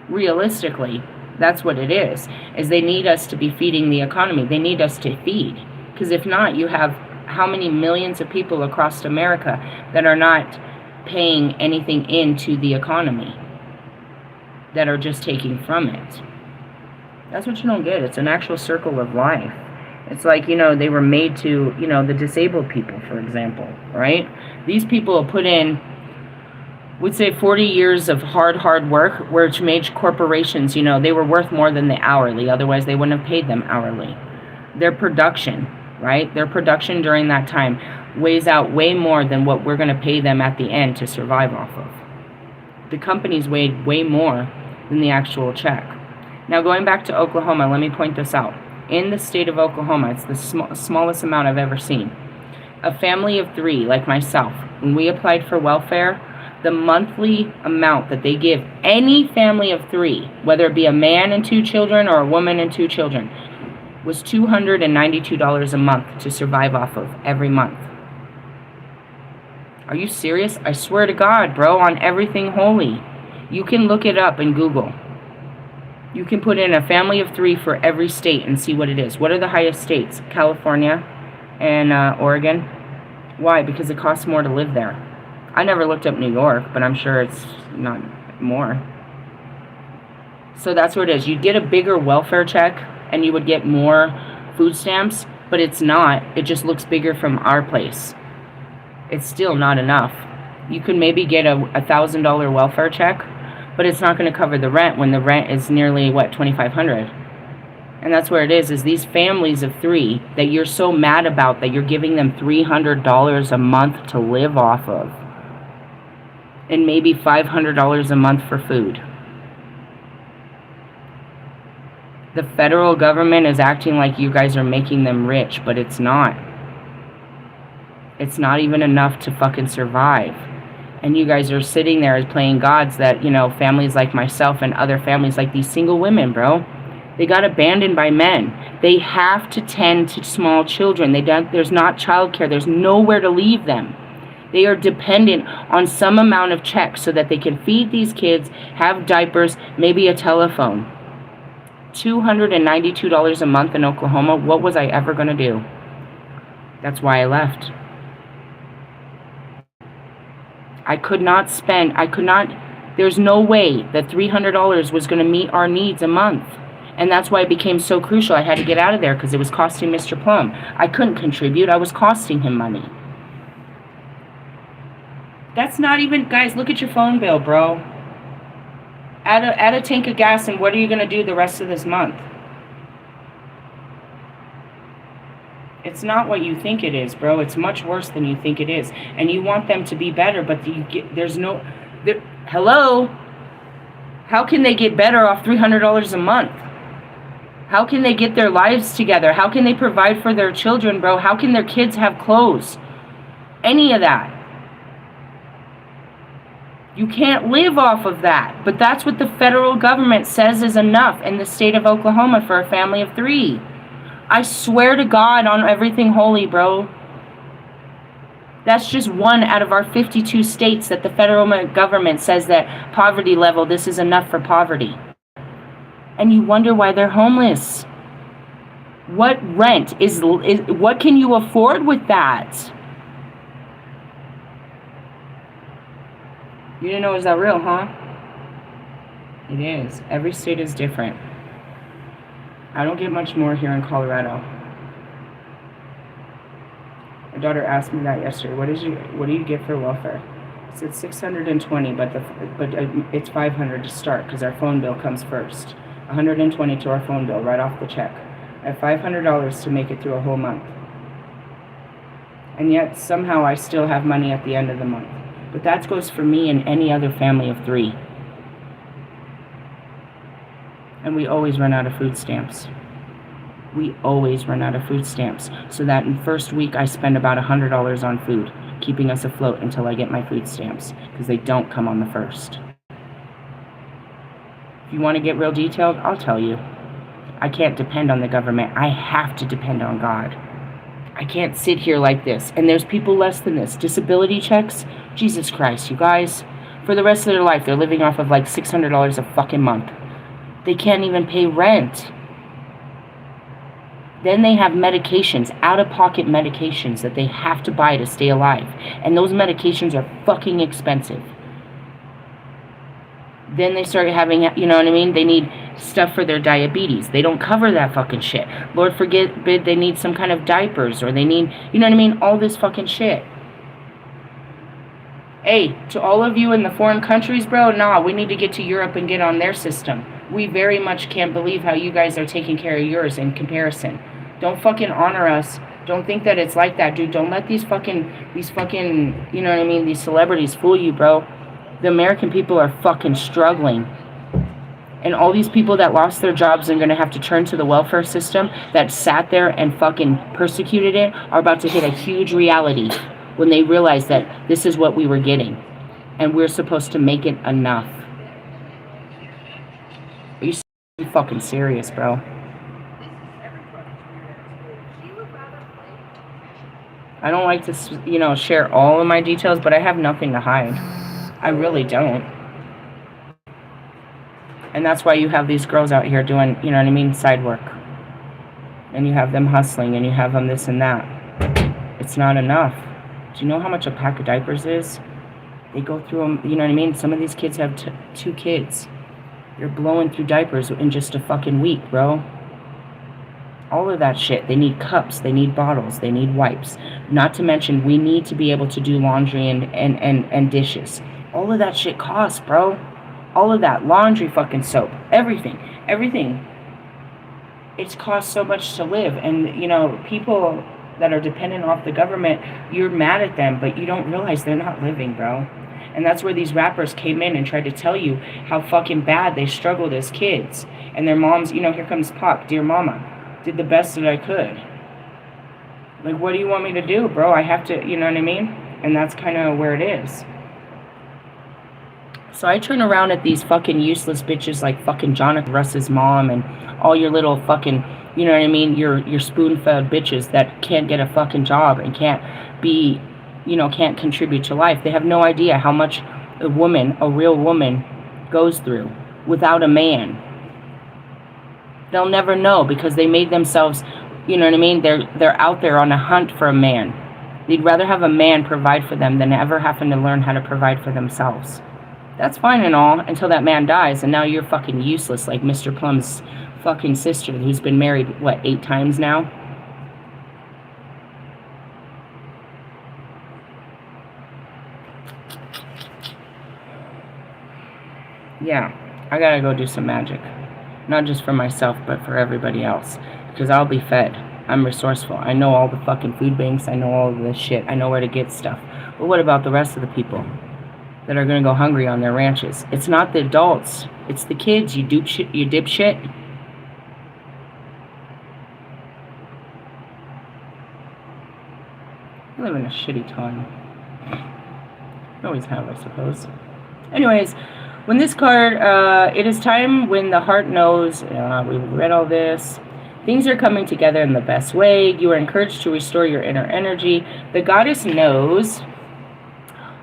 Realistically, that's what it is they need us to be feeding the economy. They need us to feed. Because if not, you have how many millions of people across America that are not paying anything into the economy, that are just taking from it. That's what you don't get. It's an actual circle of life. It's like, they were made to, the disabled people, for example, right? These people put in, would say 40 years of hard work, which made corporations, they were worth more than the hourly. Otherwise, they wouldn't have paid them hourly. Their production, right? Their production during that time weighs out way more than what we're going to pay them at the end to survive off of. The companies weighed way more than the actual check. Now, going back to Oklahoma, let me point this out. In the state of Oklahoma, it's the smallest amount I've ever seen. A family of 3, like myself, when we applied for welfare, the monthly amount that they give any family of 3, whether it be a man and 2 children or a woman and 2 children, was $292 a month to survive off of every month. Are you serious? I swear to God, bro, on everything holy. You can look it up in Google. You can put in a family of 3 for every state and see what it is. What are the highest states? California and Oregon. Why? Because it costs more to live there. I never looked up New York, but I'm sure it's not more. So that's what it is. You'd get a bigger welfare check and you would get more food stamps, but it's not. It just looks bigger from our place. It's still not enough. You could maybe get a $1,000 welfare check, but it's not going to cover the rent when the rent is nearly, $2,500. And that's where it is these families of 3 that you're so mad about that you're giving them $300 a month to live off of. And maybe $500 a month for food. The federal government is acting like you guys are making them rich, but it's not. It's not even enough to fucking survive. And you guys are sitting there playing gods that, families like myself and other families like these single women, bro, they got abandoned by men. They have to tend to small children. There's not childcare. There's nowhere to leave them. They are dependent on some amount of checks so that they can feed these kids, have diapers, maybe a telephone. $292 a month in Oklahoma. What was I ever going to do? That's why I left. There's no way that $300 was going to meet our needs a month. And that's why it became so crucial. I had to get out of there because it was costing Mr. Plum. I couldn't contribute. I was costing him money. That's not even, guys, look at your phone bill, bro. Add a tank of gas, and what are you going to do the rest of this month? It's not what you think it is, bro. It's much worse than you think it is. And you want them to be better, but hello? How can they get better off $300 a month? How can they get their lives together? How can they provide for their children, bro? How can their kids have clothes? Any of that. You can't live off of that. But that's what the federal government says is enough in the state of Oklahoma for a family of 3. I swear to God on everything holy, bro. That's just one out of our 52 states that the federal government says that poverty level, this is enough for poverty. And you wonder why they're homeless. What rent what can you afford with that? You didn't know it was that real, huh? It is. Every state is different. I don't get much more here in Colorado. My daughter asked me that yesterday. What do you get for welfare? I said $620, but it's $500 to start because our phone bill comes first. $120 to our phone bill right off the check. I have $500 to make it through a whole month. And yet somehow I still have money at the end of the month. But that goes for me and any other family of 3. And we always run out of food stamps. We always run out of food stamps. So that in the first week I spend about $100 on food, keeping us afloat until I get my food stamps, because they don't come on the first. If you want to get real detailed, I'll tell you. I can't depend on the government. I have to depend on God. I can't sit here like this. And there's people less than this. Disability checks? Jesus Christ, you guys. For the rest of their life, they're living off of like $600 a fucking month. They can't even pay rent. Then they have medications, out-of-pocket medications that they have to buy to stay alive. And those medications are fucking expensive. Then they start having, you know what I mean? They need stuff for their diabetes. They don't cover that fucking shit. Lord forbid they need some kind of diapers, or they need, you know what I mean? All this fucking shit. Hey, to all of you in the foreign countries, bro, nah, we need to get to Europe and get on their system. We very much can't believe how you guys are taking care of yours in comparison. Don't fucking honor us. Don't think that it's like that, dude. Don't let these fucking, you know what I mean, these celebrities fool you, bro. The American people are fucking struggling. And all these people that lost their jobs and are going to have to turn to the welfare system that sat there and fucking persecuted it are about to hit a huge reality when they realize that this is what we were getting. And we're supposed to make it enough. Are you fucking serious, bro? I don't like to, you know, share all of my details, but I have nothing to hide. I really don't. And that's why you have these girls out here doing, you know what I mean, side work. And you have them hustling, and you have them this and that. It's not enough. Do you know how much a pack of diapers is? They go through them, you know what I mean? Some of these kids have 2 kids. You're blowing through diapers in just a fucking week, bro. All of that shit. They need cups. They need bottles. They need wipes. Not to mention, we need to be able to do laundry and dishes. All of that shit costs, bro. All of that. Laundry, fucking soap. Everything. Everything. It's cost so much to live. And, you know, people that are dependent off the government, you're mad at them, but you don't realize they're not living, bro. And that's where these rappers came in and tried to tell you how fucking bad they struggled as kids. And their moms, you know, here comes Pac, dear mama. Did the best that I could. Like, what do you want me to do, bro? I have to, you know what I mean? And that's kind of where it is. So I turn around at these fucking useless bitches like fucking Jonathan Russ's mom and all your little fucking, you know what I mean, your spoon-fed bitches that can't get a fucking job and can't be, you know, can't contribute to life. They have no idea how much a woman, a real woman, goes through without a man. They'll never know because they made themselves, you know what I mean, they're out there on a hunt for a man. They'd rather have a man provide for them than ever having to learn how to provide for themselves. That's fine and all until that man dies, and now you're fucking useless like Mr. Plum's fucking sister who's been married, what, 8 times now? Yeah, I gotta go do some magic. Not just for myself, but for everybody else. Because I'll be fed. I'm resourceful. I know all the fucking food banks. I know all of this shit. I know where to get stuff. But what about the rest of the people that are going to go hungry on their ranches? It's not the adults. It's the kids, you dipshit. I live in a shitty time. I always have, I suppose. Anyways, when this card, it is time when the heart knows, we've read all this, things are coming together in the best way. You are encouraged to restore your inner energy. The goddess knows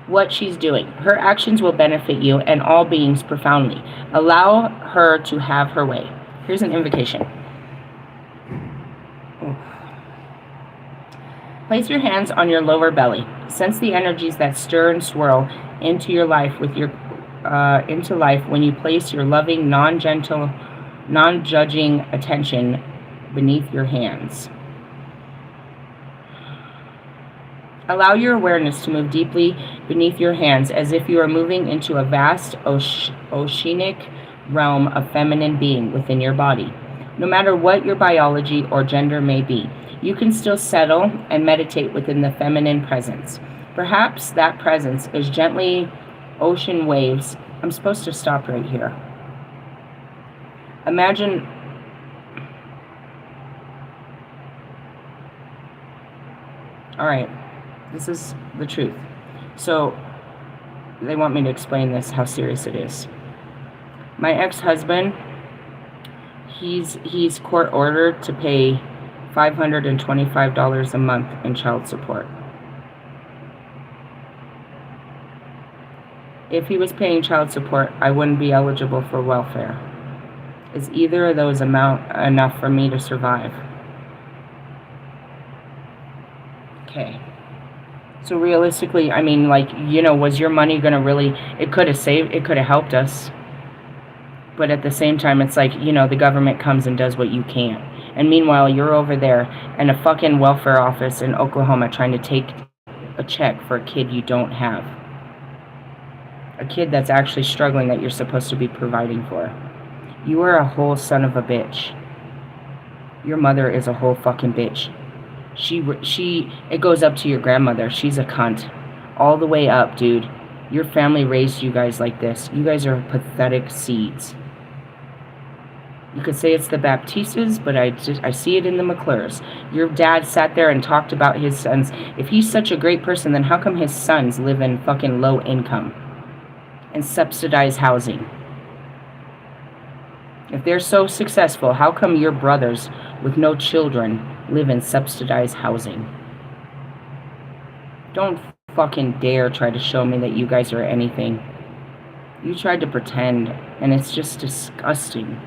what she's doing. Her actions will benefit you and all beings profoundly. Allow her to have her way. Here's an invocation. Place your hands on your lower belly. Sense the energies that stir and swirl into your life with your into life when you place your loving, non-gentle, non-judging attention beneath your hands. Allow your awareness to move deeply beneath your hands as if you are moving into a vast oceanic realm of feminine being within your body. No matter what your biology or gender may be, you can still settle and meditate within the feminine presence. Perhaps that presence is gently ocean waves. I'm supposed to stop right here. Imagine all right, this is the truth. So they want me to explain this, how serious it is. My ex-husband, he's court ordered to pay $525 a month in child support. If he was paying child support, I wouldn't be eligible for welfare. Is either of those enough for me to survive? Okay. So realistically, I mean, like, you know, was your money going to really, it could have helped us. But at the same time, it's like, the government comes and does what you can't. And meanwhile, you're over there in a fucking welfare office in Oklahoma trying to take a check for a kid you don't have. A kid that's actually struggling that you're supposed to be providing for. You are a whole son of a bitch. Your mother is a whole fucking bitch. It goes up to your grandmother. She's a cunt. All the way up, dude. Your family raised you guys like this. You guys are pathetic seeds. You could say it's the Baptistes, but I see it in the McClures. Your dad sat there and talked about his sons. If he's such a great person, then how come his sons live in fucking low income and subsidized housing? If they're so successful, how come your brothers with no children live in subsidized housing? Don't fucking dare try to show me that you guys are anything. You tried to pretend, and it's just disgusting.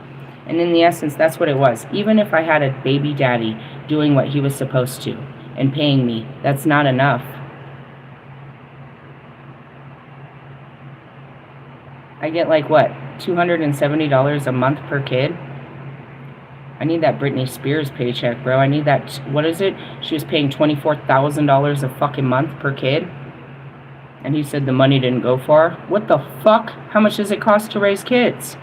And in the essence, that's what it was. Even if I had a baby daddy doing what he was supposed to and paying me, that's not enough. I get like what, $270 a month per kid? I need that Britney Spears paycheck, bro. I need that, what is it? She was paying $24,000 a fucking month per kid. And he said the money didn't go far. What the fuck? How much does it cost to raise kids?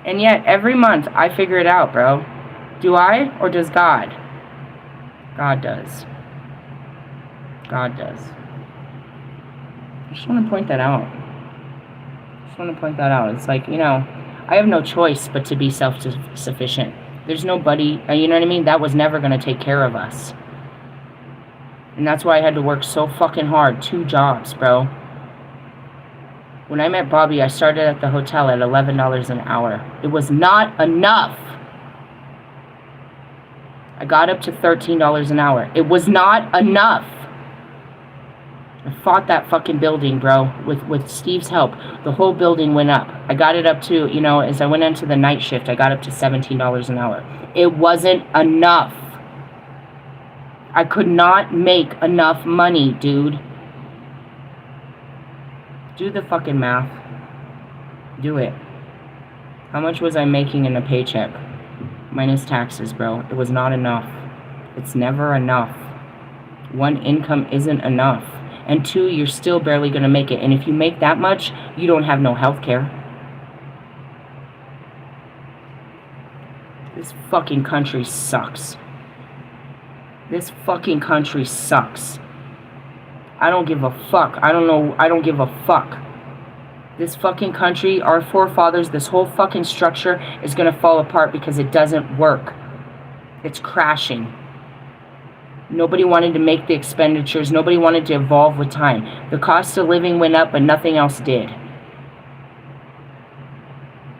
And yet, every month, I figure it out, bro. Do I, or does God? God does. God does. I just want to point that out. It's like, I have no choice but to be self-sufficient. There's nobody, you know what I mean? That was never going to take care of us. And that's why I had to work so fucking hard. 2 jobs, bro. When I met Bobby, I started at the hotel at $11 an hour. It was not enough. I got up to $13 an hour. It was not enough. I fought that fucking building, bro, with Steve's help. The whole building went up. I got it up to, as I went into the night shift, I got up to $17 an hour. It wasn't enough. I could not make enough money, dude. Do the fucking math. Do it. How much was I making in a paycheck? Minus taxes, bro. It was not enough. It's never enough. 1, income isn't enough. And 2, you're still barely going to make it. And if you make that much, you don't have no health care. This fucking country sucks. This fucking country sucks. I don't give a fuck. I don't give a fuck. This fucking country, our forefathers, this whole fucking structure is going to fall apart because it doesn't work. It's crashing. Nobody wanted to make the expenditures. Nobody wanted to evolve with time. The cost of living went up, but nothing else did.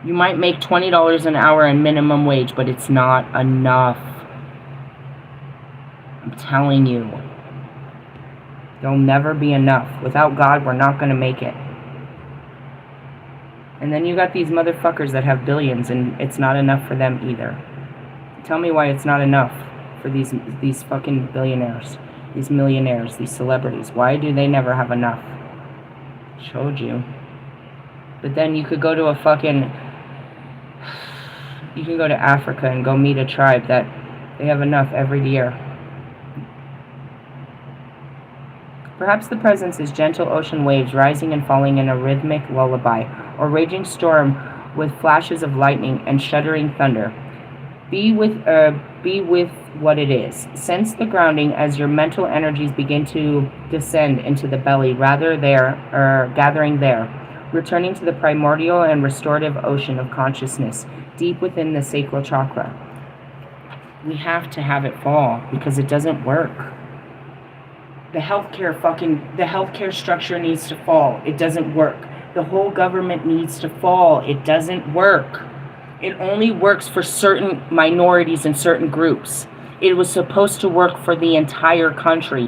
You might make $20 an hour in minimum wage, but it's not enough. I'm telling you. There'll never be enough. Without God, we're not going to make it. And then you got these motherfuckers that have billions, and it's not enough for them either. Tell me why it's not enough for these fucking billionaires, these millionaires, these celebrities. Why do they never have enough? Showed you. But then you could go to you can go to Africa and go meet a tribe that they have enough every year. Perhaps the presence is gentle ocean waves rising and falling in a rhythmic lullaby, or raging storm with flashes of lightning and shuddering thunder. Be with what it is. Sense the grounding as your mental energies begin to descend into the belly, gathering there, returning to the primordial and restorative ocean of consciousness, deep within the sacral chakra. We have to have it fall because it doesn't work. The healthcare structure needs to fall. It doesn't work. The whole government needs to fall. It doesn't work. It only works for certain minorities and certain groups. It was supposed to work for the entire country.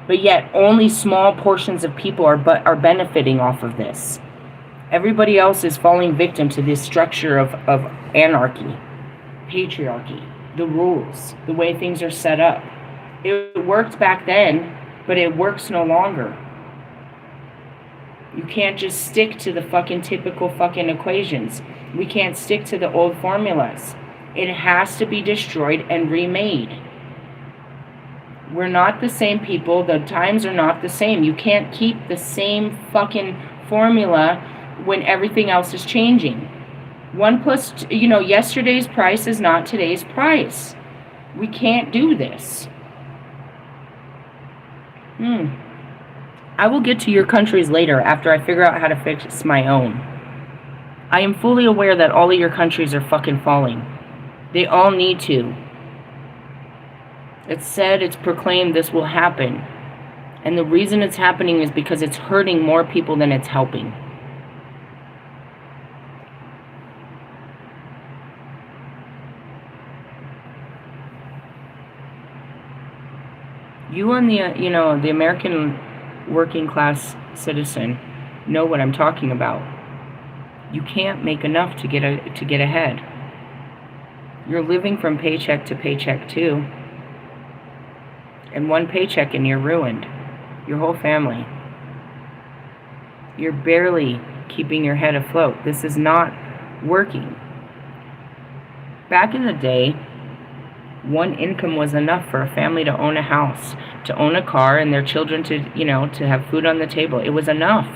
But yet only small portions of people are benefiting off of this. Everybody else is falling victim to this structure of anarchy, patriarchy, the rules, the way things are set up. It worked back then, but it works no longer. You can't just stick to the fucking typical fucking equations. We can't stick to the old formulas. It has to be destroyed and remade. We're not the same people. The times are not the same. You can't keep the same fucking formula when everything else is changing. Yesterday's price is not today's price. We can't do this. I will get to your countries later after I figure out how to fix my own. I am fully aware that all of your countries are fucking falling. They all need to. It's said, it's proclaimed this will happen. And the reason it's happening is because it's hurting more people than it's helping. You on the American working class citizen know what I'm talking about. You can't make enough to get ahead. You're living from paycheck to paycheck too. And one paycheck and you're ruined. Your whole family. You're barely keeping your head afloat. This is not working. Back in the day, one income was enough for a family to own a house, to own a car, and their children to have food on the table. It was enough.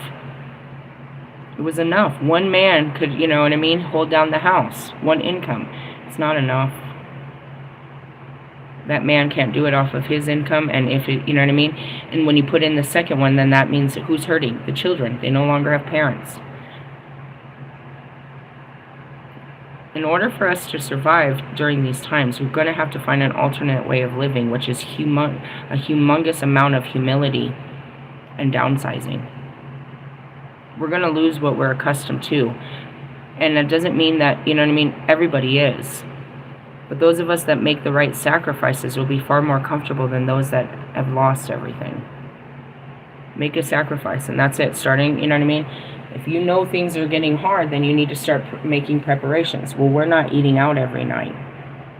It was enough. One man could, hold down the house. One income. It's not enough. That man can't do it off of his income, and And when you put in the second one, then that means who's hurting? The children. They no longer have parents. In order for us to survive during these times, we're going to have to find an alternate way of living, which is a humongous amount of humility and downsizing. We're going to lose what we're accustomed to. And that doesn't mean that, everybody is. But those of us that make the right sacrifices will be far more comfortable than those that have lost everything. Make a sacrifice, and that's it. Starting, If you know things are getting hard, then you need to start making preparations. Well, we're not eating out every night,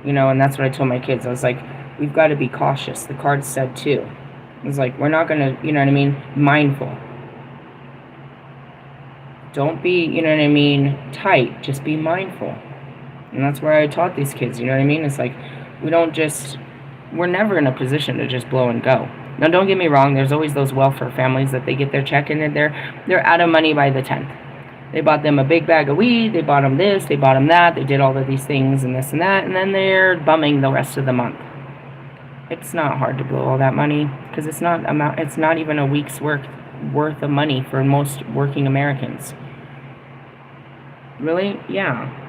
and that's what I told my kids. I was like, we've got to be cautious. The card said too. I was like, we're not going to, mindful. Don't be, tight. Just be mindful. And that's where I taught these kids, It's like, we're never in a position to just blow and go. Now, don't get me wrong, there's always those welfare families that they get their check in and they're out of money by the 10th. They bought them a big bag of weed, they bought them this, they bought them that, they did all of these things and this and that, and then they're bumming the rest of the month. It's not hard to blow all that money, because it's not even a week's worth of money for most working Americans. Really? Yeah.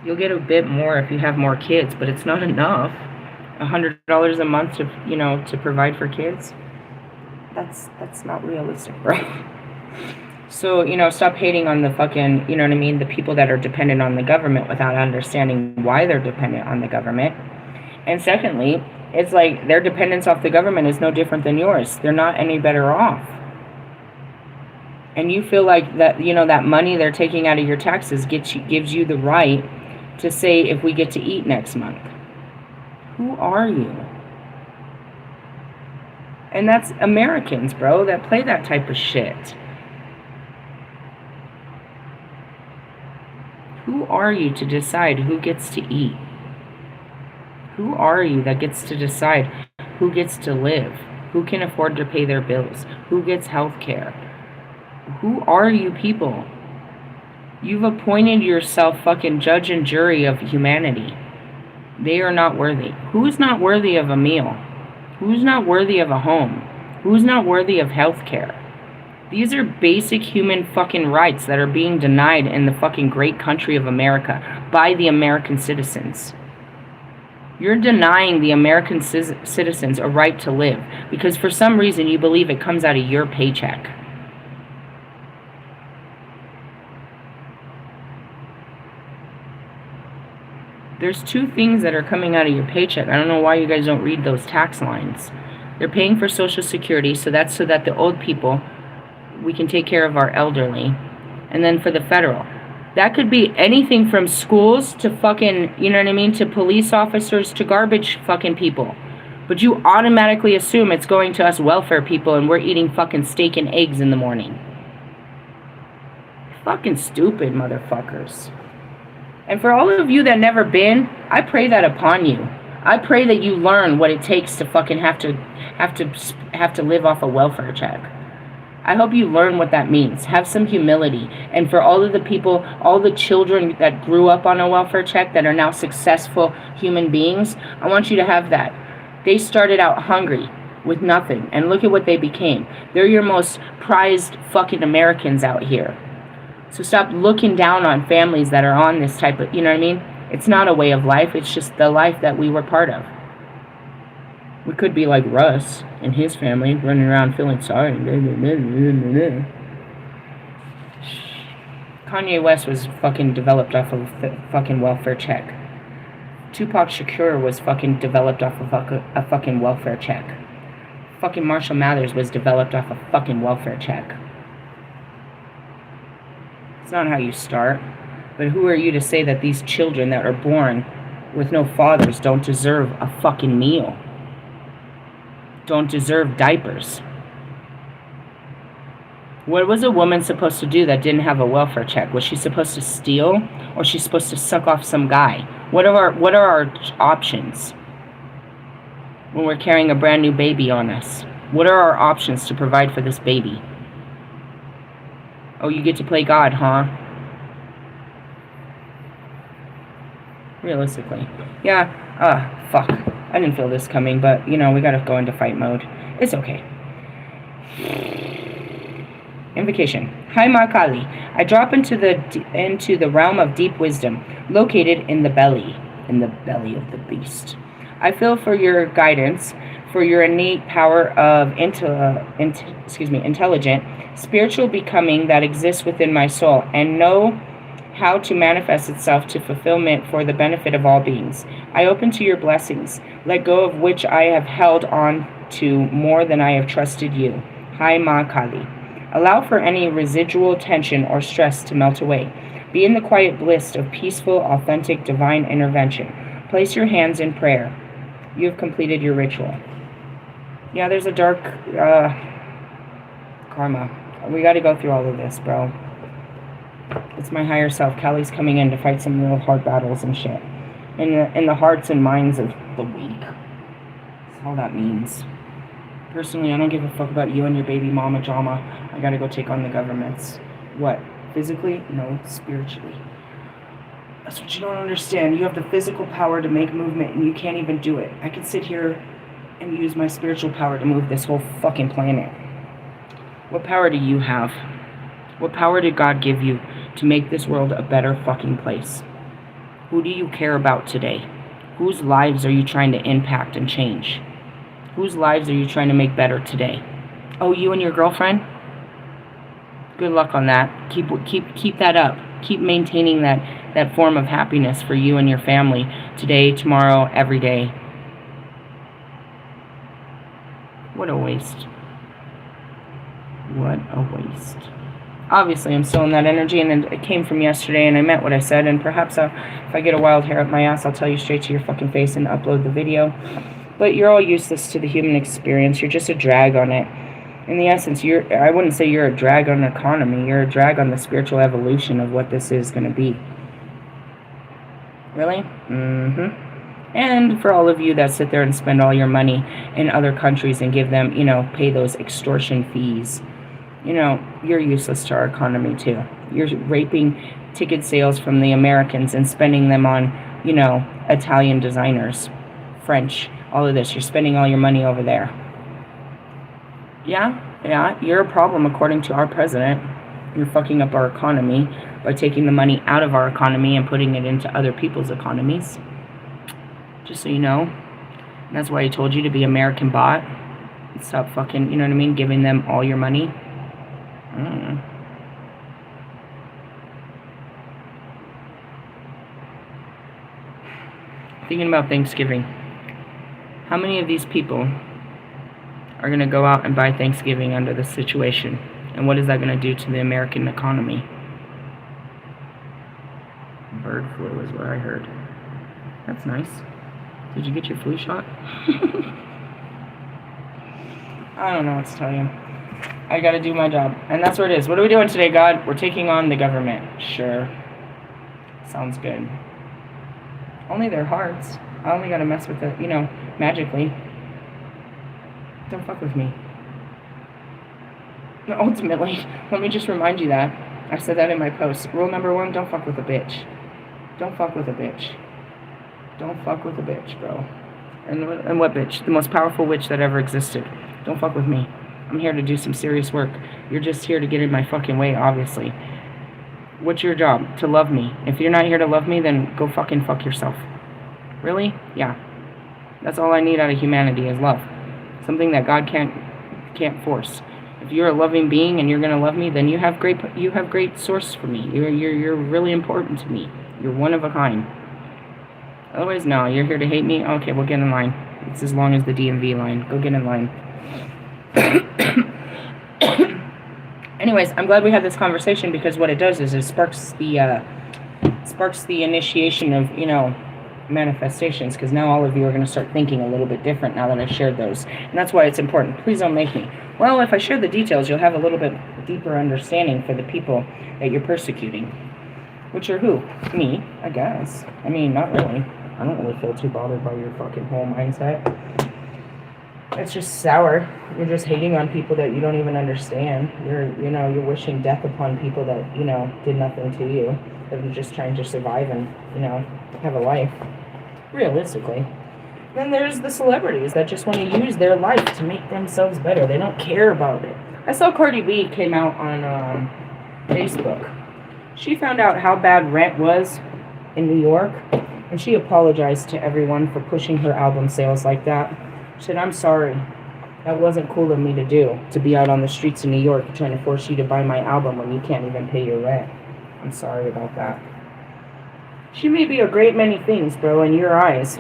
You'll get a bit more if you have more kids, but it's not enough. $100 a month to provide for kids. That's not realistic, bro. So, stop hating on the fucking, the people that are dependent on the government without understanding why they're dependent on the government. And secondly, it's like their dependence off the government is no different than yours. They're not any better off. And you feel like that, that money they're taking out of your taxes gives you the right to say if we get to eat next month. Who are you? And that's Americans, bro, that play that type of shit. Who are you to decide who gets to eat? Who are you that gets to decide who gets to live? Who can afford to pay their bills? Who gets health care? Who are you people? You've appointed yourself fucking judge and jury of humanity. They are not worthy. Who's not worthy of a meal? Who's not worthy of a home? Who's not worthy of health care? These are basic human fucking rights that are being denied in the fucking great country of America by the American citizens. You're denying the American citizens a right to live because for some reason you believe it comes out of your paycheck. There's two things that are coming out of your paycheck. I don't know why you guys don't read those tax lines. They're paying for Social Security, so that's so that the old people, we can take care of our elderly. And then for the federal, that could be anything from schools to fucking, to police officers to garbage fucking people. But you automatically assume it's going to us welfare people and we're eating fucking steak and eggs in the morning. Fucking stupid motherfuckers. And for all of you that never been, I pray that upon you. I pray that you learn what it takes to fucking have to live off a welfare check. I hope you learn what that means. Have some humility. And for all of the people, all the children that grew up on a welfare check that are now successful human beings, I want you to have that. They started out hungry with nothing, and look at what they became. They're your most prized fucking Americans out here. So stop looking down on families that are on this type of, you know what I mean? It's not a way of life. It's just the life that we were part of. We could be like Russ and his family, running around feeling sorry. Kanye West was fucking developed off of a fucking welfare check. Tupac Shakur was fucking developed off of a fucking welfare check. Fucking Marshall Mathers was developed off a fucking welfare check. It's not how you start. But who are you to say that these children that are born with no fathers don't deserve a fucking meal? Don't deserve diapers? What was a woman supposed to do that didn't have a welfare check? Was she supposed to steal, or was she supposed to suck off some guy? What are our options when we're carrying a brand new baby on us? What are our options to provide for this baby? Oh, you get to play God, huh? Realistically. Yeah, fuck. I didn't feel this coming, but, you know, we gotta go into fight mode. It's okay. Invocation. Hi, Ma Kali. I drop into the realm of deep wisdom, located in the belly of the beast. I feel for your guidance, for your innate power of intelligent, spiritual becoming that exists within my soul, and know how to manifest itself to fulfillment for the benefit of all beings. I open to your blessings, let go of which I have held on to more than I have trusted you. Hi, Ma Kali. Allow for any residual tension or stress to melt away. Be in the quiet bliss of peaceful, authentic, divine intervention. Place your hands in prayer. You have completed your ritual. Yeah, there's a dark karma. We got to go through all of this, bro. It's my higher self. Callie's coming in to fight some real hard battles and shit. In the hearts and minds of the weak. That's all that means. Personally, I don't give a fuck about you and your baby mama drama. I gotta go take on the governments. What? Physically? No, spiritually. That's what you don't understand. You have the physical power to make movement, and you can't even do it. I can sit here and use my spiritual power to move this whole fucking planet. What power do you have? What power did God give you to make this world a better fucking place? Who do you care about today? Whose lives are you trying to impact and change? Whose lives are you trying to make better today? Oh, you and your girlfriend? Good luck on that. Keep that up. Keep maintaining that form of happiness for you and your family today, tomorrow, every day. What a waste. What a waste. Obviously, I'm still in that energy, and it came from yesterday, and I meant what I said, and perhaps if I get a wild hair up my ass, I'll tell you straight to your fucking face and upload the video. But you're all useless to the human experience. You're just a drag on it. In the essence, I wouldn't say you're a drag on the economy. You're a drag on the spiritual evolution of what this is going to be. Really? And for all of you that sit there and spend all your money in other countries and give them, pay those extortion fees, you're useless to our economy too. You're raping ticket sales from the Americans and spending them on, Italian designers, French, all of this. You're spending all your money over there. Yeah, you're a problem according to our president. You're fucking up our economy by taking the money out of our economy and putting it into other people's economies. Just so you know. And that's why I told you to be American bot. And stop fucking, giving them all your money. Thinking about Thanksgiving. How many of these people are going to go out and buy Thanksgiving under this situation? And what is that going to do to the American economy? Bird flu is what I heard. That's nice. Did you get your flu shot? I don't know what to tell you. I gotta do my job. And that's what it is. What are we doing today, God? We're taking on the government. Sure. Sounds good. Only their hearts. I only gotta mess with it, magically. Don't fuck with me. Ultimately, let me just remind you that. I said that in my post. Rule number 1, don't fuck with a bitch. Don't fuck with a bitch. Don't fuck with a bitch, bro. And what bitch? The most powerful witch that ever existed. Don't fuck with me. I'm here to do some serious work. You're just here to get in my fucking way, obviously. What's your job? To love me. If you're not here to love me, then go fucking fuck yourself. Really? Yeah. That's all I need out of humanity is love. Something that God can't force. If you're a loving being and you're gonna love me, then you have great source for me. You're really important to me. You're one of a kind. Otherwise, no, you're here to hate me? Okay, we'll get in line. It's as long as the DMV line. Go get in line. Anyways, I'm glad we had this conversation because what it does is it sparks the initiation of, manifestations, because now all of you are going to start thinking a little bit different now that I've shared those. And that's why it's important. Please don't make me. Well, if I share the details, you'll have a little bit deeper understanding for the people that you're persecuting. Which are who? Me, I guess. I mean, not really. I don't really feel too bothered by your fucking whole mindset. It's just sour. You're just hating on people that you don't even understand. You're wishing death upon people that, did nothing to you. That are just trying to survive and, have a life. Realistically. Then there's the celebrities that just want to use their life to make themselves better. They don't care about it. I saw Cardi B came out on Facebook. She found out how bad rent was in New York, and she apologized to everyone for pushing her album sales like that. She said, I'm sorry. That wasn't cool of me to do, to be out on the streets of New York trying to force you to buy my album when you can't even pay your rent. I'm sorry about that. She may be a great many things, bro, in your eyes.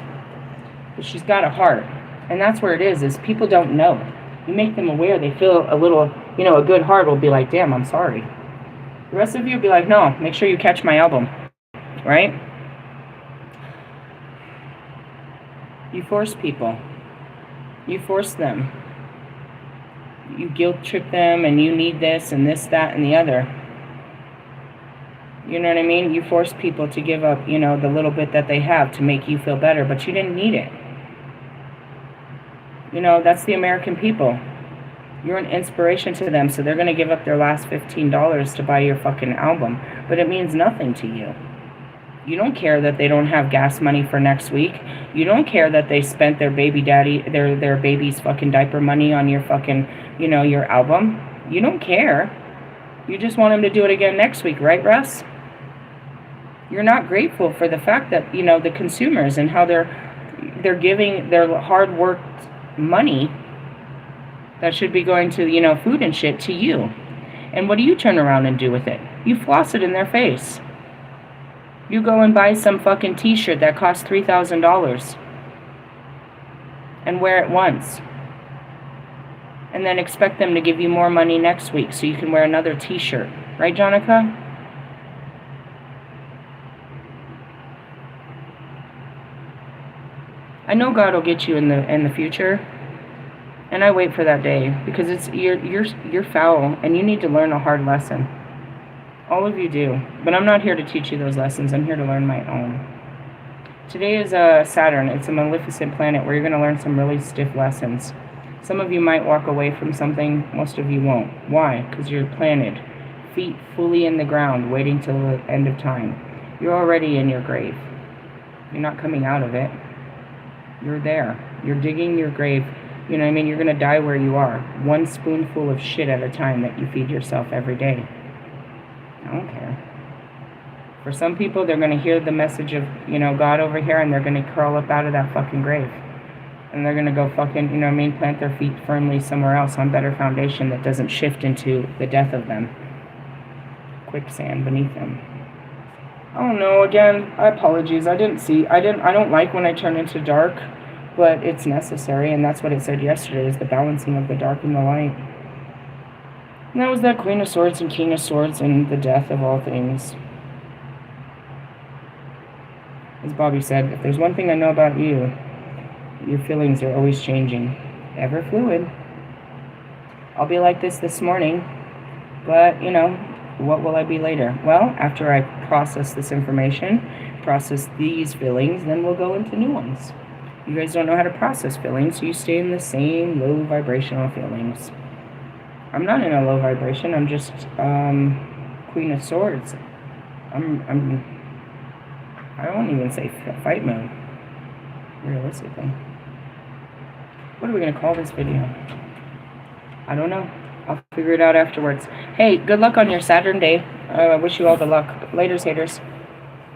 But she's got a heart. And that's where it is people don't know. You make them aware, they feel a little, a good heart will be like, damn, I'm sorry. The rest of you will be like, no, make sure you catch my album. Right? You force people. You force them. You guilt trip them and you need this and this, that, and the other. You know what I mean? You force people to give up, the little bit that they have to make you feel better, but you didn't need it. That's the American people. You're an inspiration to them, so they're going to give up their last $15 to buy your fucking album, but it means nothing to you. You don't care that they don't have gas money for next week. You don't care that they spent their baby daddy, their baby's fucking diaper money on your fucking, your album. You don't care. You just want them to do it again next week, right, Russ? You're not grateful for the fact that, the consumers and how they're giving their hard-worked money that should be going to, food and shit to you. And what do you turn around and do with it? You floss it in their face. You go and buy some fucking t-shirt that costs $3,000 and wear it once. And then expect them to give you more money next week so you can wear another t-shirt. Right, Jonica? I know God will get you in the future, and I wait for that day because you're foul and you need to learn a hard lesson. All of you do, but I'm not here to teach you those lessons. I'm here to learn my own. Today is Saturn. It's a maleficent planet where you're going to learn some really stiff lessons. Some of you might walk away from something. Most of you won't. Why? Because you're planted, feet fully in the ground, waiting till the end of time. You're already in your grave. You're not coming out of it. You're there. You're digging your grave. You know what I mean? You're going to die where you are. One spoonful of shit at a time that you feed yourself every day. I don't care. For some people, they're going to hear the message of, God over here, and they're going to crawl up out of that fucking grave. And they're going to go fucking, plant their feet firmly somewhere else on better foundation that doesn't shift into the death of them. Quicksand beneath them. I don't know, again, apologies. I don't like when I turn into dark, but it's necessary, and that's what it said yesterday, is the balancing of the dark and the light. And that was that Queen of Swords and King of Swords and the death of all things. As Bobby said, if there's one thing I know about you, your feelings are always changing. Ever fluid. I'll be like this morning, but, you know, what will I be later? Well, after I process this information, process these feelings, then we'll go into new ones. You guys don't know how to process feelings, so you stay in the same low vibrational feelings. I'm not in a low vibration. I'm just Queen of Swords. I won't even say fight mode, realistically. What are we gonna call this video? I don't know. I'll figure it out afterwards. Hey, good luck on your Saturn day. I wish you all the luck. Laters, haters.